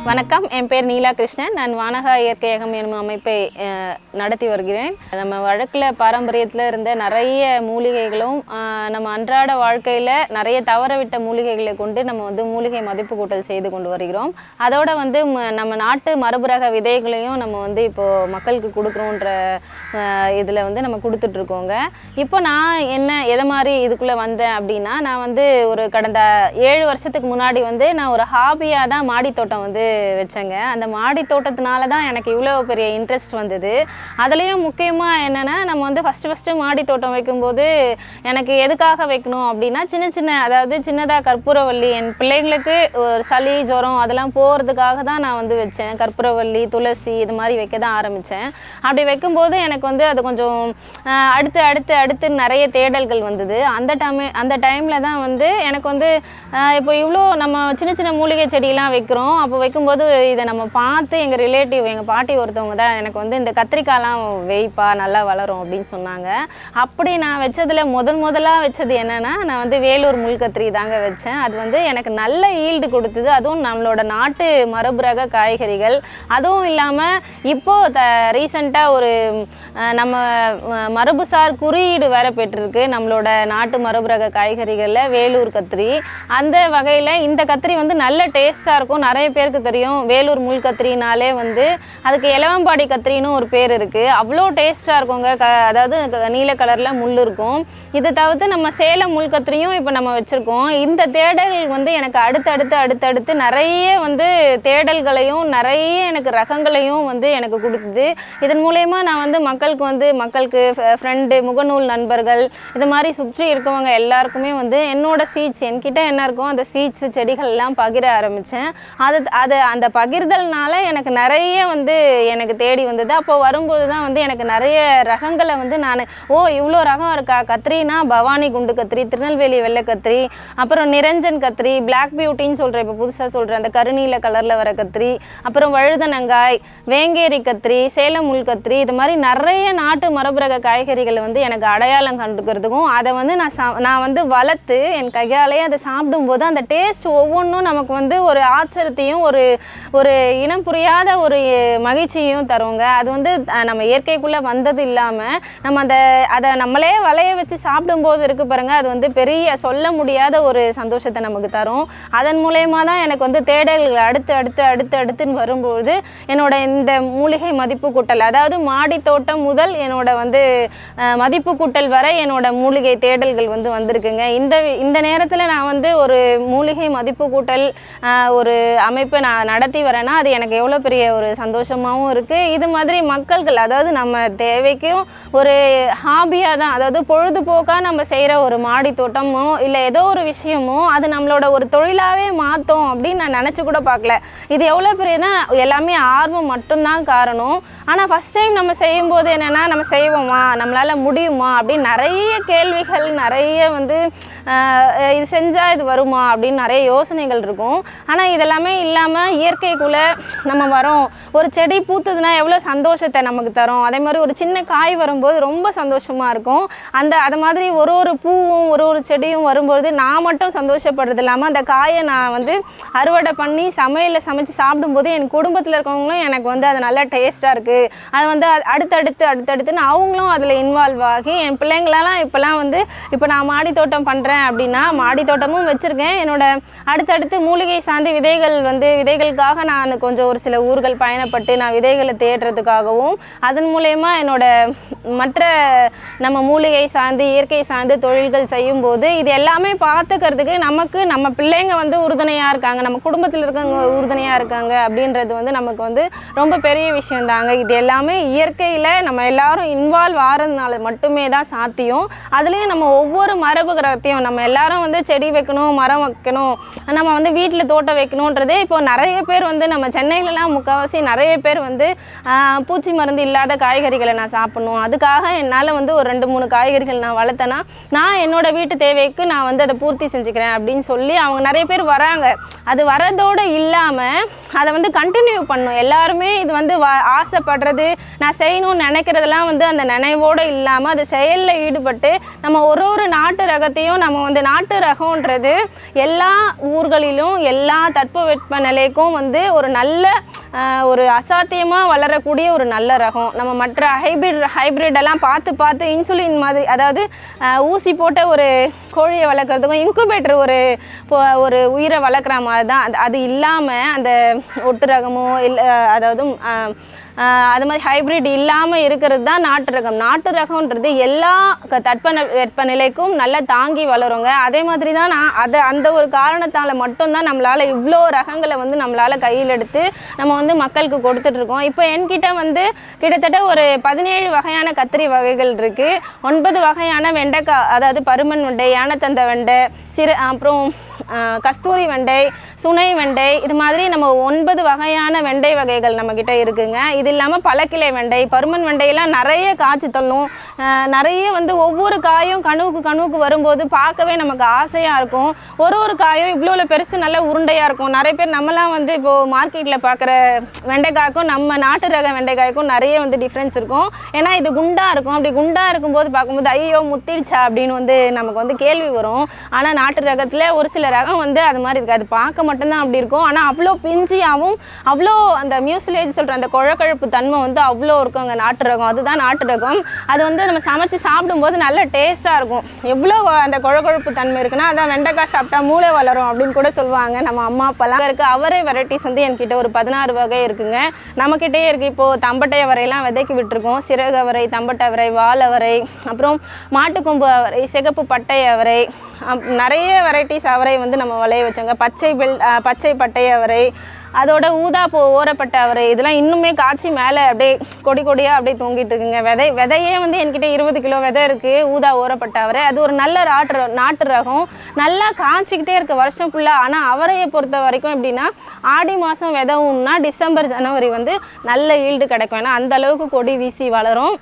வணக்கம், என் பேர் நீலா கிருஷ்ணன். நான் வானகா இயற்கையகம் என்னும் அமைப்பை நடத்தி வருகிறேன். நம்ம வழக்கில் பாரம்பரியத்தில் இருந்த நிறைய மூலிகைகளும் நம்ம அன்றாட வாழ்க்கையில் நிறைய தவறவிட்ட மூலிகைகளை கொண்டு நம்ம மூலிகை மதிப்பு கூட்டல் செய்து கொண்டு வருகிறோம். அதோட நம்ம நாட்டு மரபு ரக விதைகளையும் நம்ம இப்போது மக்களுக்கு கொடுக்குறோன்ற இதில் நம்ம கொடுத்துட்ருக்கோங்க. இப்போ நான் எதை மாதிரி இதுக்குள்ளே வந்தேன் அப்படின்னா, நான் ஒரு கடந்த 7 வருஷத்துக்கு முன்னாடி நான் ஒரு ஹாபியாக தான் மாடி தோட்டம் வச்சேங்க. அந்த மாடி தோட்டத்தினால தான் எனக்கு இவ்வளோ பெரிய இன்ட்ரெஸ்ட் வந்தது. அதுலேயும் முக்கியமாக என்னென்னா, நம்ம ஃபஸ்ட்டு மாடி தோட்டம் வைக்கும்போது எனக்கு எதுக்காக வைக்கணும் அப்படின்னா, அதாவது சின்னதாக கற்பூரவள்ளி என் பிள்ளைங்களுக்கு ஒரு சளி ஜுரம் அதெல்லாம் போகிறதுக்காக தான் நான் வச்சேன். கற்பூரவள்ளி, துளசி இது மாதிரி வைக்க தான் ஆரம்பித்தேன். அப்படி வைக்கும்போது எனக்கு அது கொஞ்சம் அடுத்து நிறைய தேடல்கள் வந்தது. அந்த டைமில் தான் எனக்கு இப்போ இவ்வளோ நம்ம சின்ன மூலிகை செடியெலாம் வைக்கிறோம். அப்போ வைக்கும்போது இதை நம்ம பார்த்து எங்கள் ரிலேட்டிவ், எங்கள் பாட்டி ஒருத்தவங்க தான் எனக்கு இந்த கத்திரிக்காயெலாம் வைப்பா நல்லா வளரும் அப்படின்னு சொன்னாங்க. அப்படி நான் வச்சதில் முதலாக வச்சது என்னென்னா, நான் வேலூர் முள்கத்திரி தாங்க வச்சேன். அது எனக்கு நல்ல ஈல்டு கொடுத்தது. அதுவும் நம்மளோட நாட்டு மரபு ரக காய்கறிகள். அதுவும் இல்லாமல் இப்போது ரீசெண்டாக ஒரு நம்ம மரபுசார் குறியீடு வேற பெற்றிருக்கு நம்மளோட நாட்டு மரபு ரக காய்கறிகளில் வேலூர் கத்திரி. அந்த வகையில் இந்த கத்திரி நல்ல டேஸ்ட்டாக இருக்கும். நிறைய பேருக்கு தெரியும் வேலூர் முள் கத்திரினாலே அதுக்கு இலவம்பாடி கத்திரின்னு ஒரு பேர் இருக்குது. அவ்வளோ டேஸ்ட்டாக இருக்குங்க. அதாவது நீல கலரில் முள் இருக்கும். இதை தவிர்த்து நம்ம சேலம் முள் கத்திரியும் இப்போ நம்ம வச்சுருக்கோம். இந்த தேடல் எனக்கு அடுத்தடுத்து நிறைய தேடல்களையும் நிறைய எனக்கு ரகங்களையும் எனக்கு கொடுக்குது. இதன் மூலயமா நான் மக்களுக்கு ஃப்ரெண்டு, முகநூல் நண்பர்கள், இது மாதிரி சுற்றி இருக்கவங்க எல்லாருக்குமே என்னோட சீட்ஸ், என்கிட்ட என்ன இருக்கும் அந்த சீட்ஸ் செடிகள்லாம் பகிர ஆரம்பித்தேன். அந்த பகிர்தல்னால எனக்கு நிறைய எனக்கு தேடி வந்தது. அப்போ வரும்போது தான் எனக்கு நிறைய ரகங்களை நான் இவ்வளோ ரகம் இருக்கா. கத்திரினா பவானி குண்டு கத்திரி, திருநெல்வேலி வெள்ளை கத்திரி, அப்புறம் நிரஞ்சன் கத்திரி, பிளாக் பியூட்டின்னு சொல்கிறேன், இப்போ புதுசாக சொல்கிறேன், அந்த கருநீல கலரில் வர கத்திரி, அப்புறம் வழுதனங்காய், வேங்கேரி கத்திரி, சேலம் முள் கத்திரி, இது மாதிரி நிறைய நாட்டு மரபு ரக காய்கறிகளை எனக்கு அடையாளம் கண்டுக்கிறதுக்கும் அதை நான் வளர்த்து என் கையாலேயே அதை சாப்பிடும்போது அந்த டேஸ்ட் ஒவ்வொன்றும் நமக்கு ஒரு ஆச்சரியத்தையும் ஒரு இனம் புரியாத ஒரு மகிழ்ச்சியும் தருங்க. அது நம்ம இயற்கைக்குள்ளே வந்தது இல்லாமல் நம்ம அதை நம்மளே வளைய வச்சு சாப்பிடும்போது இருக்குது பாருங்க, அது பெரிய சொல்ல முடியாத ஒரு சந்தோஷத்தை நமக்கு தரும். அதன் மூலயமா தான் எனக்கு தேடல்கள் அடுத்துன்னு வரும்போது என்னோட இந்த மூலிகை மதிப்பு கூட்டல், அதாவது மாடி தோட்டம் முதல் என்னோட மதிப்பு கூட்டல் வரை என்னோட மூலிகை தேடல்கள் வந்திருக்குங்க. இந்த நேரத்தில் நான் ஒரு மூலிகை மதிப்பு கூட்டல் ஒரு அமைப்பை நான் நடத்தி வரேன்னா அது எனக்கு எவ்வளோ பெரிய ஒரு சந்தோஷமாகவும் இருக்குது. இது மாதிரி மக்கள்கள், அதாவது நம்ம தேவைக்கும் ஒரு ஹாபியாக தான், அதாவது பொழுதுபோக்காக நம்ம செய்கிற ஒரு மாடி தோட்டமோ இல்லை ஏதோ ஒரு விஷயமோ அது நம்மளோட ஒரு தொழிலாகவே மாற்றோம் அப்படின்னு நான் நினச்சி கூட பார்க்கல. இது எவ்வளோ பெரியனா எல்லாமே ஆர்வம் மட்டும்தான் காரணம். ஆனால் ஃபஸ்ட் டைம் நம்ம செய்யும்போது என்னென்னா, நம்ம செய்வோமா, நம்மளால் முடியுமா அப்படின்னு நிறைய கேள்விகள், நிறைய இது செஞ்சால் இது வருமா அப்படின்னு நிறைய யோசனைகள் இருக்கும். ஆனால் இதெல்லாமே இல்லாமல் இயற்கைக்குள்ளே நம்ம வரோம். ஒரு செடி பூத்துதுன்னா எவ்வளோ சந்தோஷத்தை நமக்கு தரும். அதே மாதிரி ஒரு சின்ன காய் வரும்போது ரொம்ப சந்தோஷமாக இருக்கும். அது மாதிரி ஒரு பூவும் ஒரு செடியும் வரும்போது நான் மட்டும் சந்தோஷப்படுறது இல்லாமல் அந்த காயை நான் அறுவடை பண்ணி சமையலில் சமைச்சு சாப்பிடும்போது என் குடும்பத்தில் இருக்கவங்களும் எனக்கு அது நல்லா டேஸ்ட்டாக இருக்குது. அது அடுத்தடுத்துன்னு அவங்களும் அதில் இன்வால்வ் ஆகி என் பிள்ளைங்களெல்லாம் இப்போலாம் இப்போ நான் மாடி தோட்டம் பண்ணுறேன் அப்படின்னா, மாடி தோட்டமும் வச்சுருக்கேன். என்னோட அடுத்தடுத்து மூலிகை சார்ந்த விதைகளுக்காக நான் கொஞ்சம் ஒரு சில ஊர்கள் பயணப்பட்டு நான் விதைகளை தேடுறதுக்காகவும், அதன் மூலயமா என்னோட மற்ற நம்ம மூலிகை சார்ந்து இயற்கை சார்ந்து தொழில்கள் செய்யும்போது இது எல்லாமே பார்த்துக்கிறதுக்கு நமக்கு நம்ம பிள்ளைங்க உறுதுணையாக இருக்காங்க, நம்ம குடும்பத்தில் இருக்கவங்க உறுதுணையாக இருக்காங்க அப்படின்றது நமக்கு ரொம்ப பெரிய விஷயம் தாங்க. இது எல்லாமே இயற்கையில் நம்ம எல்லாரும் இன்வால்வ் ஆகிறதுனால மட்டுமே தான் சாத்தியம். அதுலேயும் நம்ம ஒவ்வொரு மரபு கிரகத்தையும் நம்ம எல்லாரும் செடி வைக்கணும், மரம் வைக்கணும், நம்ம வீட்டில் தோட்டம் வைக்கணுன்றதே இப்போ நிறைய பேர் நம்ம சென்னையிலலாம் முக்கால்வாசி நிறைய பேர் பூச்சி மருந்து இல்லாத காய்கறிகளை நான் சாப்பிடணும், அதுக்காக என்னால் ஒரு 2-3 காய்கறிகள் நான் வளர்த்தேன்னா நான் என்னோடய வீட்டு தேவைக்கு நான் அதை பூர்த்தி செஞ்சுக்கிறேன் அப்படின்னு சொல்லி அவங்க நிறைய பேர் வராங்க. அது வரதோடு இல்லாமல் அதை வந்து கண்டினியூ பண்ணும். எல்லாருமே இது வந்து ஆசைப்படுறது, நான் செய்யணும்னு நினைக்கிறதெல்லாம் வந்து அந்த நினைவோடு இல்லாமல் அது செயலில் ஈடுபட்டு நம்ம ஒரு நாட்டு ரகத்தையும் நம்ம வந்து நாட்டு ரகம்ன்றது எல்லா ஊர்களிலும் எல்லா தட்பவெட்ப நிலைக்கும் வந்து ஒரு நல்ல ஒரு அசாத்தியமாக வளரக்கூடிய ஒரு நல்ல ரகம். நம்ம மற்ற ஹைப்ரிடெல்லாம் பார்த்து இன்சுலின் மாதிரி, அதாவது ஊசி போட்ட ஒரு கோழியை வளர்க்குறதுக்கும் இன்குபேட்டர் ஒரு உயிரை வளர்க்குற மாதிரி தான். அது இல்லாமல் அந்த ஒட்டு ரகமோ இல்லை, அதாவது அது மாதிரி ஹைப்ரிட் இல்லாமல் இருக்கிறது தான் நாட்டு ரகம். நாட்டு ரகம்ன்றது எல்லா வெப்பநிலைக்கும் நல்லா தாங்கி வளருங்க. அதே மாதிரி தான் அந்த ஒரு காரணத்தால் மட்டும்தான் நம்மளால் இவ்வளோ ரகங்களை வந்து நம்மளால் கையில் எடுத்து நம்ம வந்து மக்களுக்கு கொடுத்துட்ருக்கோம். இப்போ என்கிட்ட வந்து கிட்டத்தட்ட ஒரு 17 வகையான கத்திரி வகைகள் இருக்குது. 9 வகையான வெண்டைக்காய், அதாவது பருமன் வெண்டை, யானைத்தந்த வெண்டை, அப்புறம் கஸ்தூரி வெண்டை, சுனை வெண்டை, இது மாதிரி நம்ம 9 வகையான வெண்டை வகைகள் நம்மக்கிட்ட இருக்குங்க. இது இல்லாமல் பழக்கிளை வெண்டை, பருமன் வெண்டையெல்லாம் நிறைய காய்ச்சி தள்ளும். நிறைய வந்து ஒவ்வொரு காயும் கணுவுக்கு வரும்போது பார்க்கவே நமக்கு ஆசையாக இருக்கும். ஒரு காயும் இவ்வளோ பெருசு நல்ல உருண்டையாக இருக்கும். நிறைய பேர் நம்மலாம் வந்து இப்போது மார்க்கெட்டில் பார்க்குற வெண்டைக்காய்க்கும் நம்ம நாட்டு ரக வெண்டைக்காய்க்கும் நிறைய வந்து டிஃப்ரென்ஸ் இருக்கும். ஏன்னா இது குண்டாக இருக்கும். அப்படி குண்டாக இருக்கும்போது பார்க்கும்போது ஐயோ முத்திடுச்சா அப்படின்னு வந்து நமக்கு வந்து கேள்வி வரும். ஆனால் நாட்டு ரகத்தில் ஒரு சில ரகம் வந்து அது மாதிரி இருக்காது, பார்க்க மட்டும்தான் அப்படி இருக்கும். ஆனால் அவ்வளோ பிஞ்சியாகவும் அவ்வளோ அந்த மியூசிலேஜ் சொல்கிற அந்த குழக்கழப்பு தன்மை வந்து அவ்வளோ இருக்குங்க நாட்டு ரகம். அதுதான் நாட்டு ரகம். அது வந்து நம்ம சமைச்சு சாப்பிடும்போது நல்ல டேஸ்ட்டாக இருக்கும். எவ்வளோ அந்த குழக்கழப்பு தன்மை இருக்குன்னா அதான் வெண்டைக்காய் சாப்பிட்டா மூளை வளரும் அப்படின்னு கூட சொல்லுவாங்க நம்ம அம்மா அப்பெல்லாம். இருக்குது அவரை வெரைட்டிஸ் வந்து என்கிட்ட ஒரு 16 வகை இருக்குங்க. நம்மக்கிட்டே இருக்குது. இப்போது தம்பட்டை அவரைலாம் விதைக்கி விட்டுருக்கோம். சிறகு அவரை, தம்பட்டை அவரை, வால் அவரை, அப்புறம் மாட்டுக்கொம்பு அவரை, சிகப்பு பட்டை அவரை, நிறைய வெரைட்டிஸ் அவரை வந்து நம்ம விளைய வச்சோங்க. பச்சை பட்டை அவரை, அதோட ஊதா ஓரப்பட்ட அவரை, இதெல்லாம் இன்னுமே காய்ச்சி மேலே அப்படியே கொடியாக அப்படியே தூங்கிட்டு இருக்குங்க. விதையே வந்து என்கிட்ட 20 கிலோ விதை இருக்குது. ஊதா ஓரப்பட்ட அவரை அது ஒரு நல்ல நாட்டு ரகம், நல்லா காய்ச்சிக்கிட்டே இருக்குது வருஷம் ஃபுல்லாக. ஆனால் அவரையை பொறுத்த வரைக்கும் எப்படின்னா ஆடி மாதம் விதை ஊன்னா டிசம்பர் ஜனவரி வந்து நல்ல ஈல்டு கிடைக்கும். ஏன்னா அந்தளவுக்கு கொடி வீசி வளரும்.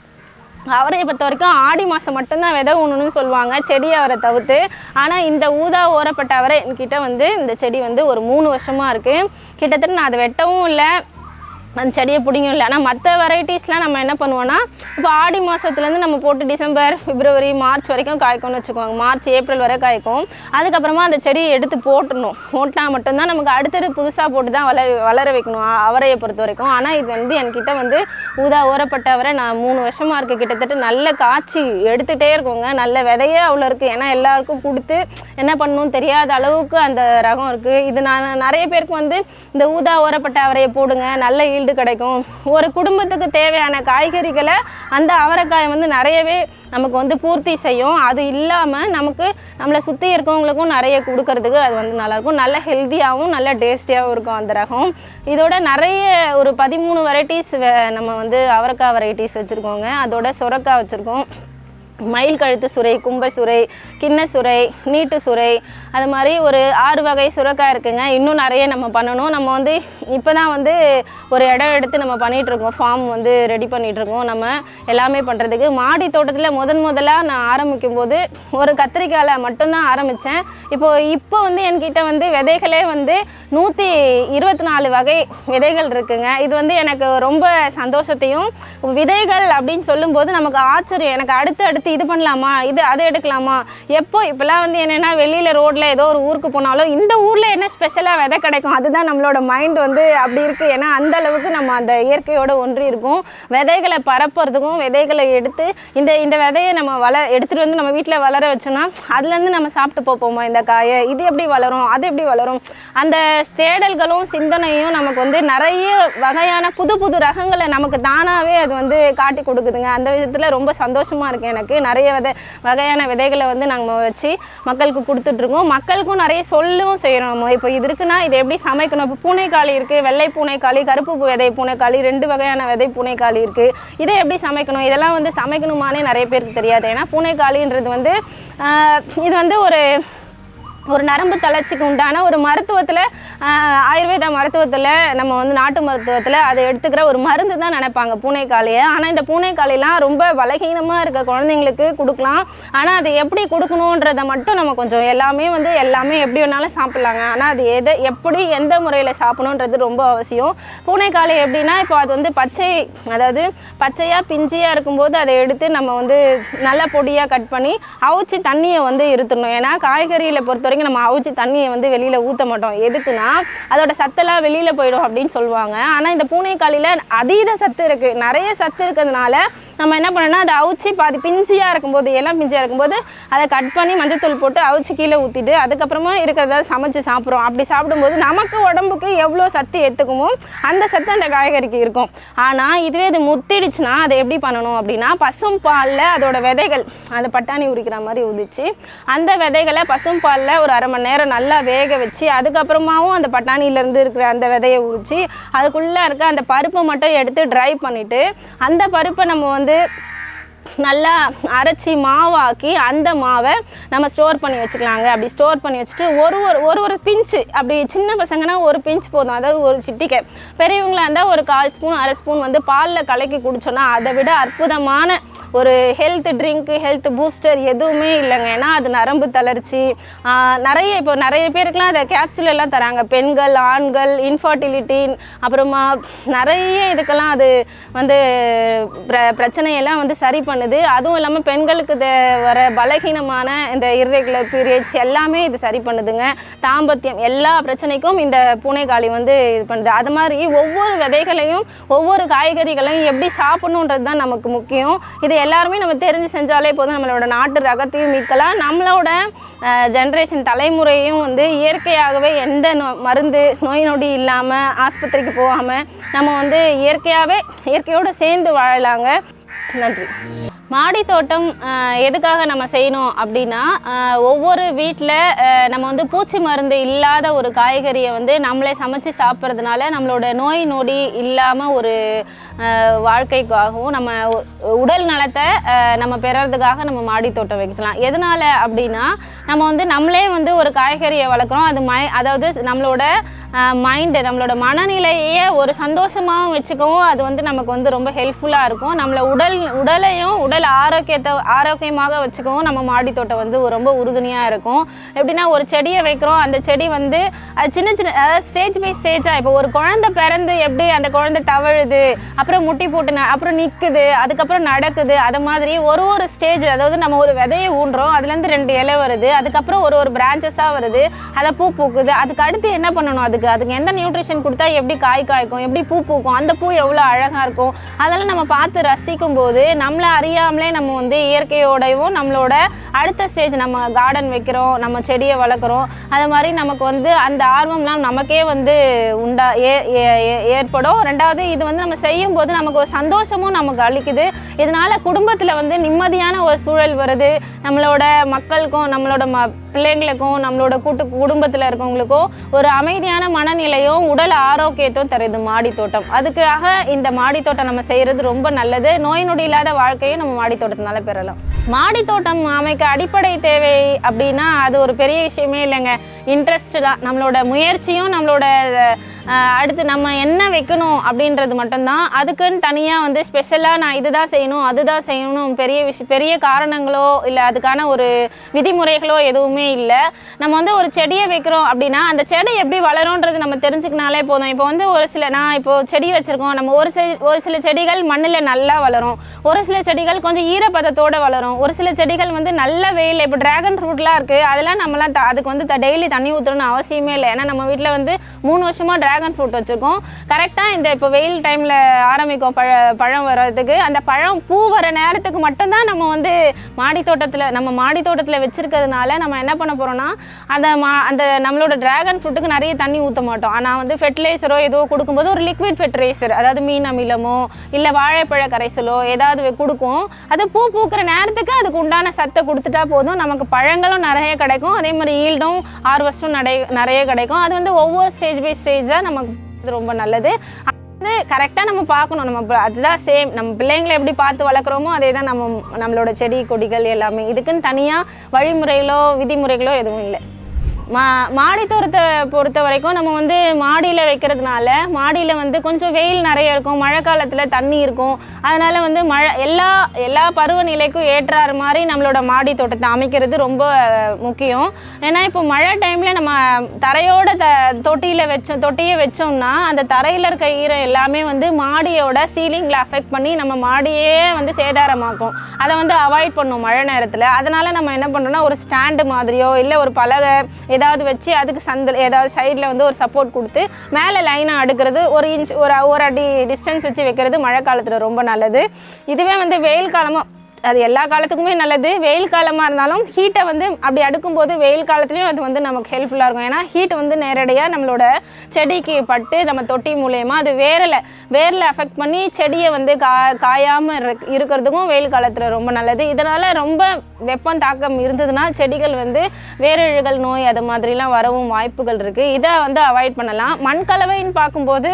அவரையை பொறுத்த வரைக்கும் ஆடி மாதம் மட்டும்தான் விதை ஊனணும்னு சொல்லுவாங்க, செடி அவரை தவிர்த்து. ஆனால் இந்த ஊதா ஓரப்பட்ட அவரை என்கிட்ட வந்து இந்த செடி வந்து ஒரு 3 வருஷமாக இருக்குது. கிட்டத்தட்ட நான் அதை வெட்டவும் இல்லை, அந்த செடியை பிடிங்கும் இல்லை. ஆனால் மற்ற வெரைட்டிஸ்லாம் நம்ம என்ன பண்ணுவோன்னா, இப்போ ஆடி மாதத்துலேருந்து நம்ம போட்டு டிசம்பர், பிப்ரவரி, மார்ச் வரைக்கும் காய்க்கும்னு வச்சுக்கோங்க. மார்ச், ஏப்ரல் வரை காய்க்கும். அதுக்கப்புறமா அந்த செடியை எடுத்து போட்டால் மட்டும்தான் நமக்கு அடுத்தது புதுசாக போட்டு தான் வளர வைக்கணும் அவரையை பொறுத்த வரைக்கும். ஆனால் இது வந்து என்கிட்ட வந்து ஊதா ஓரப்பட்ட அவரை நான் 3 வருஷமாக இருக்குது. கிட்டத்தட்ட நல்ல காய்ச்சி எடுத்துகிட்டே இருக்கோங்க. நல்ல விதையே அவ்வளோ இருக்குது. ஏன்னா எல்லாருக்கும் கொடுத்து என்ன பண்ணணும்னு தெரியாத அளவுக்கு அந்த ரகம் இருக்குது. இது நான் நிறைய பேருக்கு வந்து இந்த ஊதா ஓரப்பட்ட அவரையை போடுங்க, நல்ல கிடைக்கும். ஒரு குடும்பத்துக்கு தேவையான காய்கறிகளை அந்த அவரைக்காய் வந்து நிறையவே நமக்கு வந்து பூர்த்தி செய்யும். அது இல்லாமல் நம்மளை சுற்றி இருக்கவங்களுக்கும் நிறைய கொடுக்கறதுக்கு அது வந்து நல்லாயிருக்கும். நல்ல ஹெல்த்தியாகவும் நல்ல டேஸ்டியாகவும் இருக்கும் அந்த ரகம். இதோட நிறைய ஒரு 13 வெரைட்டிஸ் நம்ம வந்து அவரைக்காய் வெரைட்டிஸ் வச்சுருக்கோங்க. அதோட சுரைக்காய் வச்சுருக்கோம், மயில் கழுத்து சுரை, கும்பை சுரை, கிண்ண சுரை, நீட்டு சுரை, அது மாதிரி ஒரு 6 வகை சுரைக்காய் இருக்குங்க. இன்னும் நிறைய நம்ம பண்ணணும். நம்ம வந்து இப்போ தான் வந்து ஒரு இடம் எடுத்து நம்ம பண்ணிகிட்ருக்கோம், ஃபார்ம் வந்து ரெடி பண்ணிகிட்ருக்கோம். நம்ம எல்லாமே பண்ணுறதுக்கு மாடி தோட்டத்தில் முதலாக நான் ஆரம்பிக்கும் போது ஒரு கத்திரிக்காயில் மட்டும்தான் ஆரம்பித்தேன். இப்போ வந்து என்கிட்ட வந்து விதைகளே வந்து 124 வகை விதைகள் இருக்குங்க. இது வந்து எனக்கு ரொம்ப சந்தோஷத்தையும், விதைகள் அப்படின்னு சொல்லும்போது நமக்கு ஆச்சரியம். எனக்கு அடுத்து இது பண்ணலாமா, அதை எடுக்கலாமா, இப்போல்லாம் வந்து என்னென்னா வெளியில் ரோட்டில் ஏதோ ஒரு ஊருக்கு போனாலும் இந்த ஊரில் என்ன ஸ்பெஷலாக விதை கிடைக்கும், அதுதான் நம்மளோட மைண்ட் வந்து அப்படி இருக்குது. ஏன்னா அந்த அளவுக்கு நம்ம அந்த இயற்கையோடு ஒன்றி இருக்கும். விதைகளை பரப்புறதுக்கும் விதைகளை எடுத்து இந்த விதையை நம்ம எடுத்துகிட்டு வந்து நம்ம வீட்டில் வளர வச்சோன்னா அதுலேருந்து நம்ம சாப்பிட்டு போப்போமா இந்த காயை, இது எப்படி வளரும், அது எப்படி வளரும், அந்த தேடல்களும் சிந்தனையும் நமக்கு வந்து நிறைய வகையான புது ரகங்களை நமக்கு தானாகவே அது வந்து காட்டி கொடுக்குதுங்க. அந்த விதத்தில் ரொம்ப சந்தோஷமாக இருக்குது எனக்கு. நிறைய வகையான விதைகளை வந்து நாங்கள் வச்சு மக்களுக்கு கொடுத்துட்ருக்கோம். மக்களுக்கும் நிறைய சொல்லவும் செய்கிறோம். இப்போ இது இருக்குன்னா இதை எப்படி சமைக்கணும், இப்போ பூனைக்காளி இருக்குது, வெள்ளை பூனைக்காளி, கருப்பு விதை பூனைக்காளி, 2 வகையான விதை பூனைக்காளி இருக்குது. இதை எப்படி சமைக்கணும், இதெல்லாம் வந்து சமைக்கணுமானே நிறைய பேருக்கு தெரியாது. ஏன்னா பூனைக்காளின்றது வந்து இது வந்து ஒரு ஒரு நரம்பு தளர்ச்சிக்கு உண்டான ஒரு மருத்துவத்தில் ஆயுர்வேத மருத்துவத்தில் நம்ம வந்து நாட்டு மருத்துவத்தில் அதை எடுத்துக்கிற ஒரு மருந்து தான் நினைப்பாங்க பூனைக்காளியை. ஆனால் இந்த பூனைக்காளிலாம் ரொம்ப பலகீனமாக இருக்க குழந்தைங்களுக்கு கொடுக்கலாம். ஆனால் அது எப்படி கொடுக்கணுன்றதை மட்டும் நம்ம கொஞ்சம் எல்லாமே எப்படி வேணாலும் சாப்பிட்லாங்க. ஆனால் அது எப்படி எந்த முறையில் சாப்பிடணுன்றது ரொம்ப அவசியம். பூனைக்காளி எப்படின்னா இப்போ அது வந்து அதாவது பச்சையாக பிஞ்சியாக இருக்கும்போது அதை எடுத்து நம்ம வந்து நல்லா பொடியாக கட் பண்ணி அவிச்சு தண்ணியை வந்து இருத்தணும். ஏன்னா காய்கறியில் பொறுத்த நம்ம அவிச்சு தண்ணியை வந்து வெளியில் ஊற்ற மாட்டோம். எதுக்குன்னா அதோட சத்தெல்லாம் வெளியில் போயிடும் அப்படின்னு சொல்லுவாங்க. ஆனால் இந்த பூனைக்காளியில் அதீத சத்து இருக்குது. நிறைய சத்து இருக்கிறதுனால நம்ம என்ன பண்ணோம்னா அதை அவிச்சு பாதி பிஞ்சியாக இருக்கும்போது எல்லாம் பிஞ்சியாக இருக்கும்போது அதை கட் பண்ணி மஞ்சத்தூள் போட்டு அவிச்சு கீழே ஊற்றிட்டு அதுக்கப்புறமா இருக்கிறத சமைச்சு சாப்பிட்றோம். அப்படி சாப்பிடும்போது நமக்கு உடம்புக்கு எவ்வளோ சத்து எடுத்துக்குமோ அந்த சத்து அந்த காய்கறிக்கு இருக்கும். ஆனால் இதுவே இது முத்திடுச்சுன்னா அதை எப்படி பண்ணணும் அப்படின்னா பசும் பாலில் அதோட விதைகள் அந்த பட்டாணி உரிக்கிற மாதிரி உதிச்சு அந்த விதைகளை பசும் பாலில் ஒரு அரை மணி நேரம் நல்லா வேக வச்சு அதுக்கப்புறமாவும் அந்த பட்டாணியிலேருந்து இருக்கிற அந்த விதையை உரித்து அதுக்குள்ளே இருக்க அந்த பருப்பை மட்டும் எடுத்து ட்ரை பண்ணிவிட்டு அந்த பருப்பை நம்ம வந்து நல்லா அரைச்சி மாவாக்கி அந்த மாவை நம்ம ஸ்டோர் பண்ணி வச்சுக்கலாங்க. அப்படி ஸ்டோர் பண்ணி வச்சுட்டு ஒரு பிஞ்சு அப்படி சின்ன பசங்கன்னா ஒரு பிஞ்ச் போதும், அதாவது ஒரு சிட்டிக்கை. பெரியவங்களாக இருந்தால் ஒரு 1/4 ஸ்பூன் 1/2 ஸ்பூன் வந்து பாலில் கலக்கி குடிச்சோன்னா அதை விட அற்புதமான ஒரு ஹெல்த் ட்ரிங்க்கு ஹெல்த் பூஸ்டர் எதுவுமே இல்லைங்க. ஏன்னா அது நரம்பு தளர்ச்சி நிறைய பேருக்குலாம் அதை கேப்சூல் எல்லாம் தராங்க. பெண்கள் ஆண்கள் இன்ஃபர்டிலிட்டி அப்புறமா நிறைய இதுக்கெல்லாம் அது வந்து பிரச்சனையெல்லாம் வந்து சரி பண்ணுது. அதுவும் இல்லாமல் பெண்களுக்கு வர பலகீனமான இந்த இர்ரெகுலர் பீரியட்ஸ் எல்லாமே இது சரி பண்ணுதுங்க. தாம்பத்தியம் எல்லா பிரச்சனைக்கும் இந்த பூனைக்காளி வந்து இது பண்ணுது. அது மாதிரி ஒவ்வொரு விதைகளையும் ஒவ்வொரு காய்கறிகளையும் எப்படி சாப்பிடணுன்றது தான் நமக்கு முக்கியம். இது எல்லாருமே நம்ம தெரிஞ்சு செஞ்சாலே போதும். நம்மளோட நாட்டு ரகத்தையும் மீட்கலாம். நம்மளோட ஜென்ரேஷன் தலைமுறையும் வந்து இயற்கையாகவே எந்த மருந்து நோய் நொடி இல்லாமல் ஆஸ்பத்திரிக்கு போகாமல் நம்ம வந்து இயற்கையோடு சேர்ந்து வாழலாங்க. நன்றி. மாடி தோட்டம் எதுக்காக நம்ம செய்யணும் அப்படின்னா ஒவ்வொரு வீட்டில் நம்ம வந்து பூச்சி மருந்து இல்லாத ஒரு காய்கறியை வந்து நம்மளே சமைச்சு சாப்பிட்றதுனால நம்மளோட நோய் நொடி இல்லாமல் ஒரு வாழ்க்கைக்காகவும் நம்ம உடல் நலத்தை நம்ம பெறறதுக்காக நம்ம மாடி தோட்டம் வைக்கலாம். எதனால் அப்படின்னா நம்ம வந்து நம்மளே வந்து ஒரு காய்கறியை வளர்க்குறோம். அதாவது நம்மளோட மைண்டு நம்மளோட மனநிலையே ஒரு சந்தோஷமாகவும் வச்சுக்கவும் அது வந்து நமக்கு வந்து ரொம்ப ஹெல்ப்ஃபுல்லாக இருக்கும். நம்மளை உடலையும் உடல் ஆரோக்கியமாக வச்சுக்கவும் நம்ம மாடி தோட்டம் வந்து ரொம்ப உறுதுணையாக இருக்கும். எப்படின்னா ஒரு செடியை வைக்கிறோம், அந்த செடி வந்து அது சின்ன அதாவது ஸ்டேஜ் பை ஸ்டேஜாக இப்போ ஒரு குழந்தை பிறந்து எப்படி அந்த குழந்தை தவழுது, அப்புறம் முட்டி போட்டு அப்புறம் நிற்குது, அதுக்கப்புறம் நடக்குது, அது மாதிரி ஒரு ஸ்டேஜ். அதாவது நம்ம ஒரு விதையை ஊன்றோம், அதுலேருந்து 2 இலை வருது, அதுக்கப்புறம் ஒரு பிரான்ச்சஸாக வருது, அதை பூ பூக்குது. அதுக்கு அடுத்து என்ன பண்ணணும், அதுக்கு எந்த நியூட்ரிஷன் கொடுத்தா எப்படி காய் காய்க்கும், எப்படி பூ பூக்கும், அந்த பூ எவ்வளோ அழகாக இருக்கும், அதெல்லாம் நம்ம பார்த்து ரசிக்கும் போது நம்மளை அறியாமலே நம்ம வந்து இயற்கையோடையும் நம்மளோட அடுத்த ஸ்டேஜ் நம்ம கார்டன் வைக்கிறோம், நம்ம செடியை வளர்க்குறோம். அது மாதிரி நமக்கு வந்து அந்த ஆர்வம்லாம் நமக்கே வந்து ஏற்படும். ரெண்டாவது இது வந்து நம்ம செய்யும் போது நமக்கு ஒரு சந்தோஷமும் நமக்கு அளிக்குது. இதனால் குடும்பத்தில் வந்து நிம்மதியான ஒரு சூழல் வருது. நம்மளோட மக்களுக்கும் நம்மளோட பிள்ளைங்களுக்கும் நம்மளோட குடும்பத்தில் இருக்கவங்களுக்கும் ஒரு அமைதியான மனநிலையும் உடல் ஆரோக்கியத்தையும் தருது மாடி தோட்டம். அதுக்காக இந்த மாடி தோட்டம் நம்ம செய்கிறது ரொம்ப நல்லது. நோய் நொடி இல்லாத வாழ்க்கையும் நம்ம மாடி தோட்டத்தினால பெறலாம். மாடி தோட்டம் அமைக்க அடிப்படை தேவை அப்படின்னா அது ஒரு பெரிய விஷயமே இல்லைங்க. இன்ட்ரெஸ்ட் தான். நம்மளோட முயற்சியும் நம்மளோட அடுத்து நம்ம என்ன வைக்கணும் அப்படின்றது மட்டும்தான். அதுக்குன்னு தனியாக வந்து ஸ்பெஷலாக நான் இதுதான் செய்யணும் அதுதான் செய்யணும் பெரிய காரணங்களோ இல்லை அதுக்கான ஒரு விதிமுறைகளோ எதுவுமே இல்லை. நம்ம வந்து ஒரு செடியை வைக்கிறோம் அப்படின்னா அந்த செடி எப்படி வளரும்ன்றது நம்ம தெரிஞ்சுக்கினாலே போதும். இப்போ வந்து நான் இப்போ செடி வச்சுருக்கோம், நம்ம ஒரு சில செடிகள் மண்ணில் நல்லா வளரும், ஒரு சில செடிகள் கொஞ்சம் ஈரப்பதத்தோடு வளரும், ஒரு சில செடிகள் வந்து நல்ல வெயில். இப்போ ட்ராகன் ஃப்ரூட்லாம் இருக்குது, அதெல்லாம் நம்மளாம் அதுக்கு வந்து டெய்லி தண்ணி ஊற்றணும்னு அவசியமே இல்லை. ஏன்னா நம்ம வீட்டில் வந்து 3 வருஷமாக ட்ராகன் ஃப்ரூட் வச்சுருக்கோம். கரெக்டாக இந்த இப்போ வெயில் டைமில் ஆரம்பிக்கும் பழம் வர்றதுக்கு. அந்த பழம் பூ வர நேரத்துக்கு மட்டும்தான் நம்ம வந்து மாடி தோட்டத்தில் வச்சுருக்கிறதுனால நம்ம என்ன பண்ண போகிறோம்னா அந்த நம்மளோட ட்ராகன் ஃப்ரூட்டுக்கு நிறைய தண்ணி ஊற்ற மாட்டோம். ஆனால் வந்து ஃபெர்டிலைசரோ ஏதோ கொடுக்கும்போது ஒரு லிக்விட் ஃபெர்டிலைசர், அதாவது மீன் அமிலமோ இல்லை வாழைப்பழ கரைசலோ ஏதாவது கொடுக்கும். அது பூ பூக்கிற நேரத்துக்கு அதுக்கு உண்டான சத்தை கொடுத்துட்டா போதும். நமக்கு பழங்களும் நிறைய கிடைக்கும், அதே மாதிரி ஈல்டும் ஹார்வெஸ்ட்டும் நிறைய கிடைக்கும். அது வந்து ஒவ்வொரு ஸ்டேஜ் பை ஸ்டேஜாக நமக்கு ரொம்ப நல்லது. அது கரெக்டாக நம்ம பார்க்கணும். அதுதான் சேம் நம்ம பிள்ளைங்களை எப்படி பார்த்து வளர்க்குறோமோ அதே தான் நம்மளோட செடி கொடிகள் எல்லாமே. இதுக்குன்னு தனியாக வழிமுறைகளோ விதிமுறைகளோ எதுவும் இல்லை. மாடி தோட்டத்தை பொறுத்த வரைக்கும் நம்ம வந்து மாடியில் வைக்கிறதுனால மாடியில் வந்து கொஞ்சம் வெயில் நிறைய இருக்கும், மழை காலத்தில் தண்ணி இருக்கும். அதனால் வந்து எல்லா பருவநிலைக்கும் ஏற்றாறு மாதிரி நம்மளோட மாடி தோட்டத்தை அமைக்கிறது ரொம்ப முக்கியம். ஏன்னா இப்போ மழை டைமில் நம்ம தரையோட தொட்டியை வச்சோம்னா அந்த தரையில் இருக்க ஈரம் எல்லாமே வந்து மாடியோட சீலிங்கில் அஃபெக்ட் பண்ணி நம்ம மாடியே வந்து சேதாரமாக்கும். அதை வந்து அவாய்ட் பண்ணும் மழை நேரத்தில். அதனால் நம்ம என்ன பண்ணோம்னா ஒரு ஸ்டாண்டு மாதிரியோ இல்லை ஒரு பலகை ஏதாவது வச்சு அதுக்கு ஏதாவது சைடில் வந்து ஒரு சப்போர்ட் கொடுத்து மேலே லைனாக அடுக்கிறது, 1 இன்ச் ஒரு அடி டிஸ்டன்ஸ் வச்சு வைக்கிறது மழை காலத்தில் ரொம்ப நல்லது. இதுவே வந்து வெயில் காலமாக அது எல்லா காலத்துக்குமே நல்லது. வெயில் காலமாக இருந்தாலும் ஹீட்டை வந்து அப்படி அடுக்கும்போது வெயில் காலத்துலேயும் அது வந்து நமக்கு ஹெல்ப்ஃபுல்லாக இருக்கும். ஏன்னா ஹீட் வந்து நேரடியாக நம்மளோட செடிக்கு பட்டு நம்ம தொட்டி மூலயமா அது வேரில் அஃபெக்ட் பண்ணி செடியை வந்து காயாமல் இருக்கிறதுக்கும் வெயில் காலத்தில் ரொம்ப நல்லது. இதனால் ரொம்ப வெப்பம் தாக்கம் இருந்ததுன்னா செடிகள் வந்து வேரிழுகல் நோய் அது மாதிரிலாம் வரவும் வாய்ப்புகள் இருக்குது. இதை வந்து அவாய்ட் பண்ணலாம். மண்கலவைன்னு பார்க்கும்போது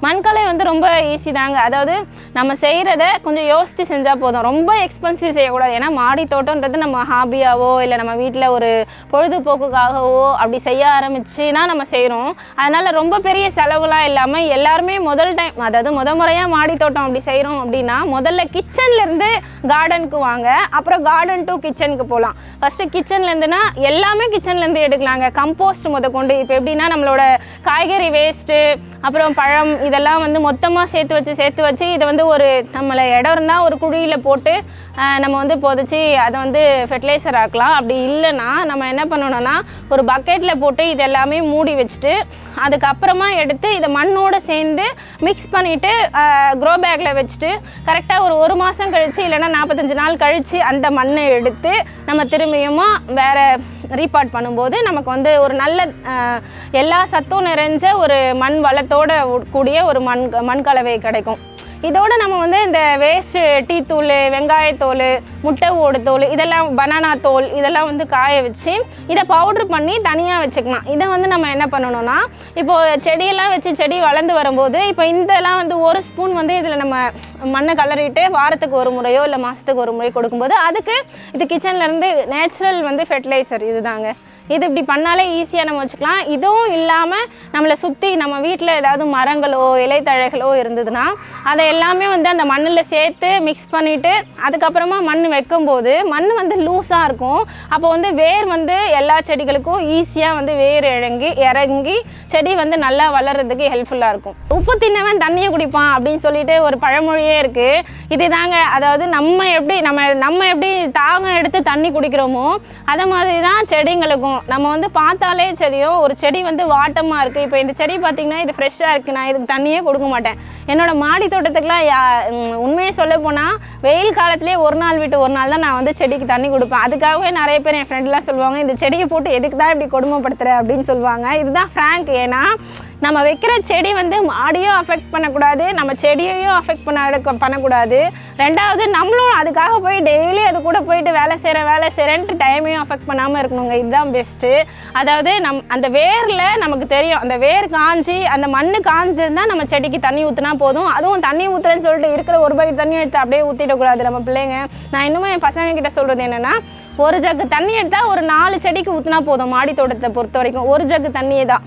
மண்கலவை வந்து ரொம்ப ஈஸி தாங்க. அதாவது நம்ம செய்கிறத கொஞ்சம் யோசித்து செஞ்சால் போதும். ரொம்ப எக்ஸ்பென்சிவ் செய்யக்கூடாது. ஏன்னா மாடி தோட்டம்ன்றது நம்ம ஹாபியாவோ இல்லை நம்ம வீட்டில் ஒரு பொழுதுபோக்குக்காகவோ அப்படி செய்ய ஆரம்பித்து தான் நம்ம செய்கிறோம். அதனால் ரொம்ப பெரிய செலவுலாம் இல்லாமல் எல்லாருமே முதல் முறையாக மாடி தோட்டம் அப்படி செய்கிறோம் அப்படின்னா முதல்ல கிச்சன்லேருந்து கார்டனுக்கு வாங்க, அப்புறம் கார்டன் டு கிச்சனுக்கு போகலாம். ஃபஸ்ட்டு கிச்சன்லேருந்துனா எல்லாமே கிச்சன்லேருந்து எடுக்கலாங்க. கம்போஸ்ட் முதற்கொண்டு இப்போ எப்படின்னா நம்மளோட காய்கறி வேஸ்ட்டு அப்புறம் பழம் இதெல்லாம் வந்து மொத்தமாக சேர்த்து வச்சு இதை வந்து ஒரு நம்மளை இடம் இருந்தால் ஒரு குழியில் போட்டு நம்ம வந்து புதைச்சி அதை வந்து ஃபெர்டிலைசர் ஆக்கலாம். அப்படி இல்லைன்னா நம்ம என்ன பண்ணணும்னா ஒரு பக்கெட்டில் போட்டு இது எல்லாமே மூடி வச்சுட்டு அதுக்கப்புறமா எடுத்து இதை மண்ணோடு சேர்ந்து மிக்ஸ் பண்ணிவிட்டு க்ரோ பேக்கில் வச்சுட்டு கரெக்டாக ஒரு மாதம் கழித்து இல்லைன்னா 45 நாள் கழித்து அந்த மண்ணை எடுத்து நம்ம திரும்பியுமா வேறு ரீபார்ட் பண்ணும்போது நமக்கு வந்து ஒரு நல்ல எல்லா சத்தும் நிறைஞ்ச ஒரு மண் வளத்தோடு கூடிய ஒரு மண்கலவை கிடைக்கும். இதோடு நம்ம வந்து இந்த வேஸ்ட்டு டீ தூள், வெங்காயத்தோல், முட்டை ஓடு தோல், இதெல்லாம் பனானா தோல் இதெல்லாம் வந்து காய வச்சு இதை பவுட்ரு பண்ணி தனியாக வச்சுக்கலாம். இதை வந்து நம்ம என்ன பண்ணணும்னா இப்போது செடியெல்லாம் வச்சு செடி வளர்ந்து வரும்போது இப்போ இதெல்லாம் வந்து 1 ஸ்பூன் வந்து இதில் நம்ம மண்ணை கலரிட்டு வாரத்துக்கு ஒரு முறையோ இல்லை மாதத்துக்கு ஒரு முறை கொடுக்கும்போது அதுக்கு இது கிச்சன்லேருந்து நேச்சுரல் வந்து ஃபெர்டிலைசர் இதுதாங்க. இது இப்படி பண்ணாலே ஈஸியாக நம்ம வச்சுக்கலாம். இதுவும் இல்லாமல் நம்மளை சுற்றி நம்ம வீட்டில் ஏதாவது மரங்களோ இலைத்தழைகளோ இருந்ததுன்னா அதை எல்லாமே வந்து அந்த மண்ணில் சேர்த்து மிக்ஸ் பண்ணிவிட்டு அதுக்கப்புறமா மண் வைக்கும்போது மண் வந்து லூஸாக இருக்கும். அப்போ வந்து வேர் வந்து எல்லா செடிகளுக்கும் ஈஸியாக வந்து வேர் இறங்கி செடி வந்து நல்லா வளர்கிறதுக்கு ஹெல்ப்ஃபுல்லாக இருக்கும். உப்பு தின்னவன் தண்ணியை குடிப்பான் அப்படின்னு சொல்லிட்டு ஒரு பழமொழியே இருக்குது. இது தாங்க, அதாவது நம்ம எப்படி தாகம் எடுத்து தண்ணி குடிக்கிறோமோ அதை மாதிரி தான் செடிங்களுக்கும். நம்ம வந்து பார்த்தாலே தெரியும் ஒரு செடி வந்து வாட்டமாக இருக்குது. இப்போ இந்த செடி பார்த்திங்கன்னா இது ஃப்ரெஷ்ஷாக இருக்குது, நான் இதுக்கு தண்ணியே கொடுக்க மாட்டேன். என்னோடய மாடி தோட்டத்துக்குலாம் உண்மையை சொல்ல போனால் வெயில் காலத்துலேயே ஒரு நாள் விட்டு ஒரு நாள் தான் நான் வந்து செடிக்கு தண்ணி கொடுப்பேன். அதுக்காகவே நிறைய பேர் என் ஃப்ரெண்ட்லாம் சொல்லுவாங்க இந்த செடியை போட்டு எதுக்கு தான் இப்படி கொடுமைப்படுத்துகிற அப்படின்னு சொல்லுவாங்க. இதுதான் ஃப்ராங்க். ஏன்னா நம்ம வைக்கிற செடி வந்து மாடியும் அஃபெக்ட் பண்ணக்கூடாது, நம்ம செடியையும் அஃபெக்ட் பண்ணக்கூடாது. ரெண்டாவது நம்மளும் அதுக்காக போய் டெய்லி அது கூட போயிட்டு வேலை செய்கிறேன்ட்டு டைமையும் அஃபெக்ட் பண்ணாமல் இருக்கணுங்க. இதுதான் பெஸ்ட்டு. அதாவது அந்த வேரில் நமக்கு தெரியும் அந்த வேர் காஞ்சி அந்த மண் காஞ்சிருந்தால் நம்ம செடிக்கு தண்ணி ஊற்றினா போதும். அதுவும் தண்ணி ஊற்றுறேன்னு சொல்லிட்டு இருக்கிற ஒரு பக்கெட் தண்ணி எடுத்து அப்படியே ஊற்றிடக்கூடாது நம்ம பிள்ளைங்க. நான் இன்னுமே என் பசங்க கிட்ட சொல்கிறது என்னென்னா ஒரு ஜக்கு தண்ணி எடுத்தால் ஒரு 4 செடிக்கு ஊற்றினா போதும். மாடி தோட்டத்தை பொறுத்த வரைக்கும் ஒரு ஜக்கு தண்ணியே தான்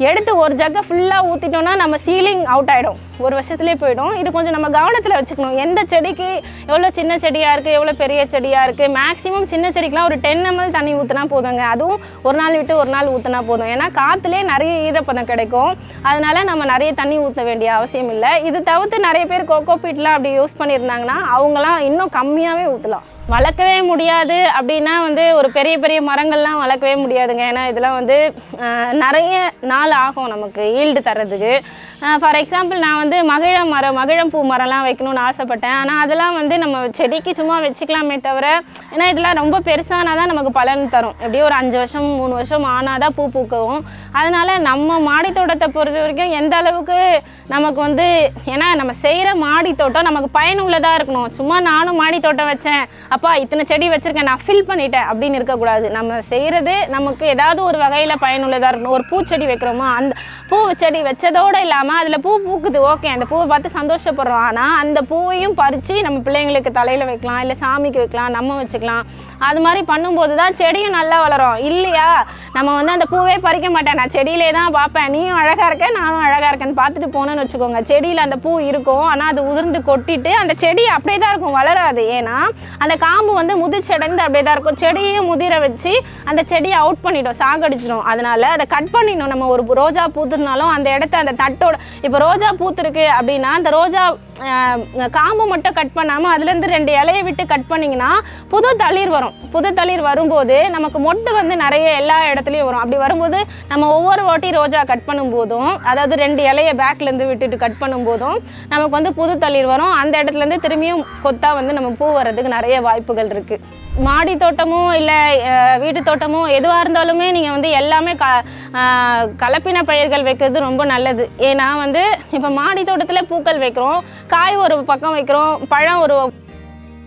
எடுத்து ஒரு ஜக்கை ஃபுல்லாக ஊற்றிட்டோன்னா நம்ம சீலிங் அவுட் ஆகிடும், ஒரு வருஷத்துலேயே போயிடும். இது கொஞ்சம் நம்ம கவனத்தில் வச்சுக்கணும். எந்த செடிக்கு எவ்வளோ சின்ன செடியாக இருக்குது எவ்வளோ பெரிய செடியாக இருக்குது. மேக்ஸிமம் சின்ன செடிக்கெலாம் ஒரு 10 ml தண்ணி ஊற்றினா போதுங்க. அதுவும் ஒரு நாள் விட்டு ஒரு நாள் ஊற்றினா போதும். ஏன்னா காற்றுலேயே நிறைய ஈரப்பதம் கிடைக்கும். அதனால் நம்ம நிறைய தண்ணி ஊற்ற வேண்டிய அவசியம் இல்லை. இது தவிர்த்து நிறைய பேர் கோகோ பீட்லாம் அப்படி யூஸ் பண்ணியிருந்தாங்கன்னா அவங்களாம் இன்னும் கம்மியாகவே ஊற்றலாம். வளர்க்கவே முடியாது அப்படின்னா வந்து ஒரு பெரிய பெரிய மரங்கள்லாம் வளர்க்கவே முடியாதுங்க. ஏன்னா இதெல்லாம் வந்து நிறைய நாள் ஆகும் நமக்கு ஈல்டு தர்றதுக்கு. ஃபார் எக்ஸாம்பிள் நான் வந்து மகிழம்பூ மரம்லாம் வைக்கணும்னு ஆசைப்பட்டேன். ஆனால் அதெல்லாம் வந்து நம்ம செடிக்கு சும்மா வச்சுக்கலாமே தவிர ஏன்னா இதெல்லாம் ரொம்ப பெருசானால் தான் நமக்கு பலன் தரும். எப்படியும் ஒரு 5 வருஷம் 3 வருஷம் ஆனால் தான் பூ பூக்கவும். அதனால் நம்ம மாடி தோட்டத்தை பொறுத்த வரைக்கும் எந்த அளவுக்கு நமக்கு வந்து ஏன்னா நம்ம செய்கிற மாடி தோட்டம் நமக்கு பயனுள்ளதாக இருக்கணும். சும்மா நானும் மாடி தோட்டம் வச்சேன் அப்பா இத்தனை செடி வச்சுருக்கேன் நான் ஃபில் பண்ணிட்டேன் அப்படின்னு இருக்கக்கூடாது. நம்ம செய்கிறது நமக்கு ஏதாவது ஒரு வகையில் பயனுள்ளதாக இருக்கணும். ஒரு பூச்செடி வைக்கிறோமோ அந்த பூ செடி வச்சதோடு இல்லாமல் அதில் பூ பூக்குது, ஓகே, அந்த பூவை பார்த்து சந்தோஷப்படுறோம். ஆனால் அந்த பூவையும் பறித்து நம்ம பிள்ளைங்களுக்கு தலையில் வைக்கலாம், இல்லை சாமிக்கு வைக்கலாம், நம்ம வச்சுக்கலாம். அது மாதிரி பண்ணும்போது தான் செடியும் நல்லா வளரும். இல்லையா நம்ம வந்து அந்த பூவே பறிக்க மாட்டேன், நான் செடியிலே தான் பார்ப்பேன், நீயும் அழகாக இருக்க நானும் அழகாக இருக்கேன்னு பார்த்துட்டு போனேன்னு வச்சுக்கோங்க, செடியில் அந்த பூ இருக்கும், ஆனால் அது உதிர்ந்து கொட்டிட்டு அந்த செடி அப்படியே தான் இருக்கும், வளராது. ஏன்னா அந்த காம்பு வந்து முதிர்ச்சடைந்து அப்படியே தான் இருக்கும். செடியையும் முதிர வச்சு அந்த செடியை அவுட் பண்ணிடும், சாகடிச்சிடும். அதனால் அதை கட் பண்ணிடணும். நம்ம ஒரு ரோஜா பூத்துனாலும் அந்த இடத்த அந்த தட்டோட, இப்போ ரோஜா பூத்துருக்கு அப்படின்னா அந்த ரோஜா காம்பு மட்டும் கட் பண்ணாமல் அதுலேருந்து 2 இலையை விட்டு கட் பண்ணிங்கன்னா புது தளிர் வரும். புது தளிர் வரும்போது நமக்கு மொட்டு வந்து நிறைய எல்லா இடத்துலையும் வரும். அப்படி வரும்போது நம்ம ஒவ்வொரு வாட்டி ரோஜா கட் பண்ணும்போதும், அதாவது 2 இலையை பேக்லேருந்து விட்டுட்டு கட் பண்ணும்போதும் நமக்கு வந்து புது தளிர் வரும். அந்த இடத்துலேருந்து திரும்பியும் கொத்தா வந்து நம்ம பூ வர்றதுக்கு நிறைய வாய்ப்புகள் இருக்குது. மாடி தோட்டமோ இல்லை வீட்டு தோட்டமோ எதுவாக இருந்தாலுமே நீங்கள் வந்து எல்லாமே கலப்பின பயிர்கள் வைக்கிறது ரொம்ப நல்லது. ஏன்னா வந்து இப்போ மாடி தோட்டத்தில் பூக்கள் வைக்கிறோம், காய் ஒரு பக்கம் வைக்கிறோம், பழம் ஒரு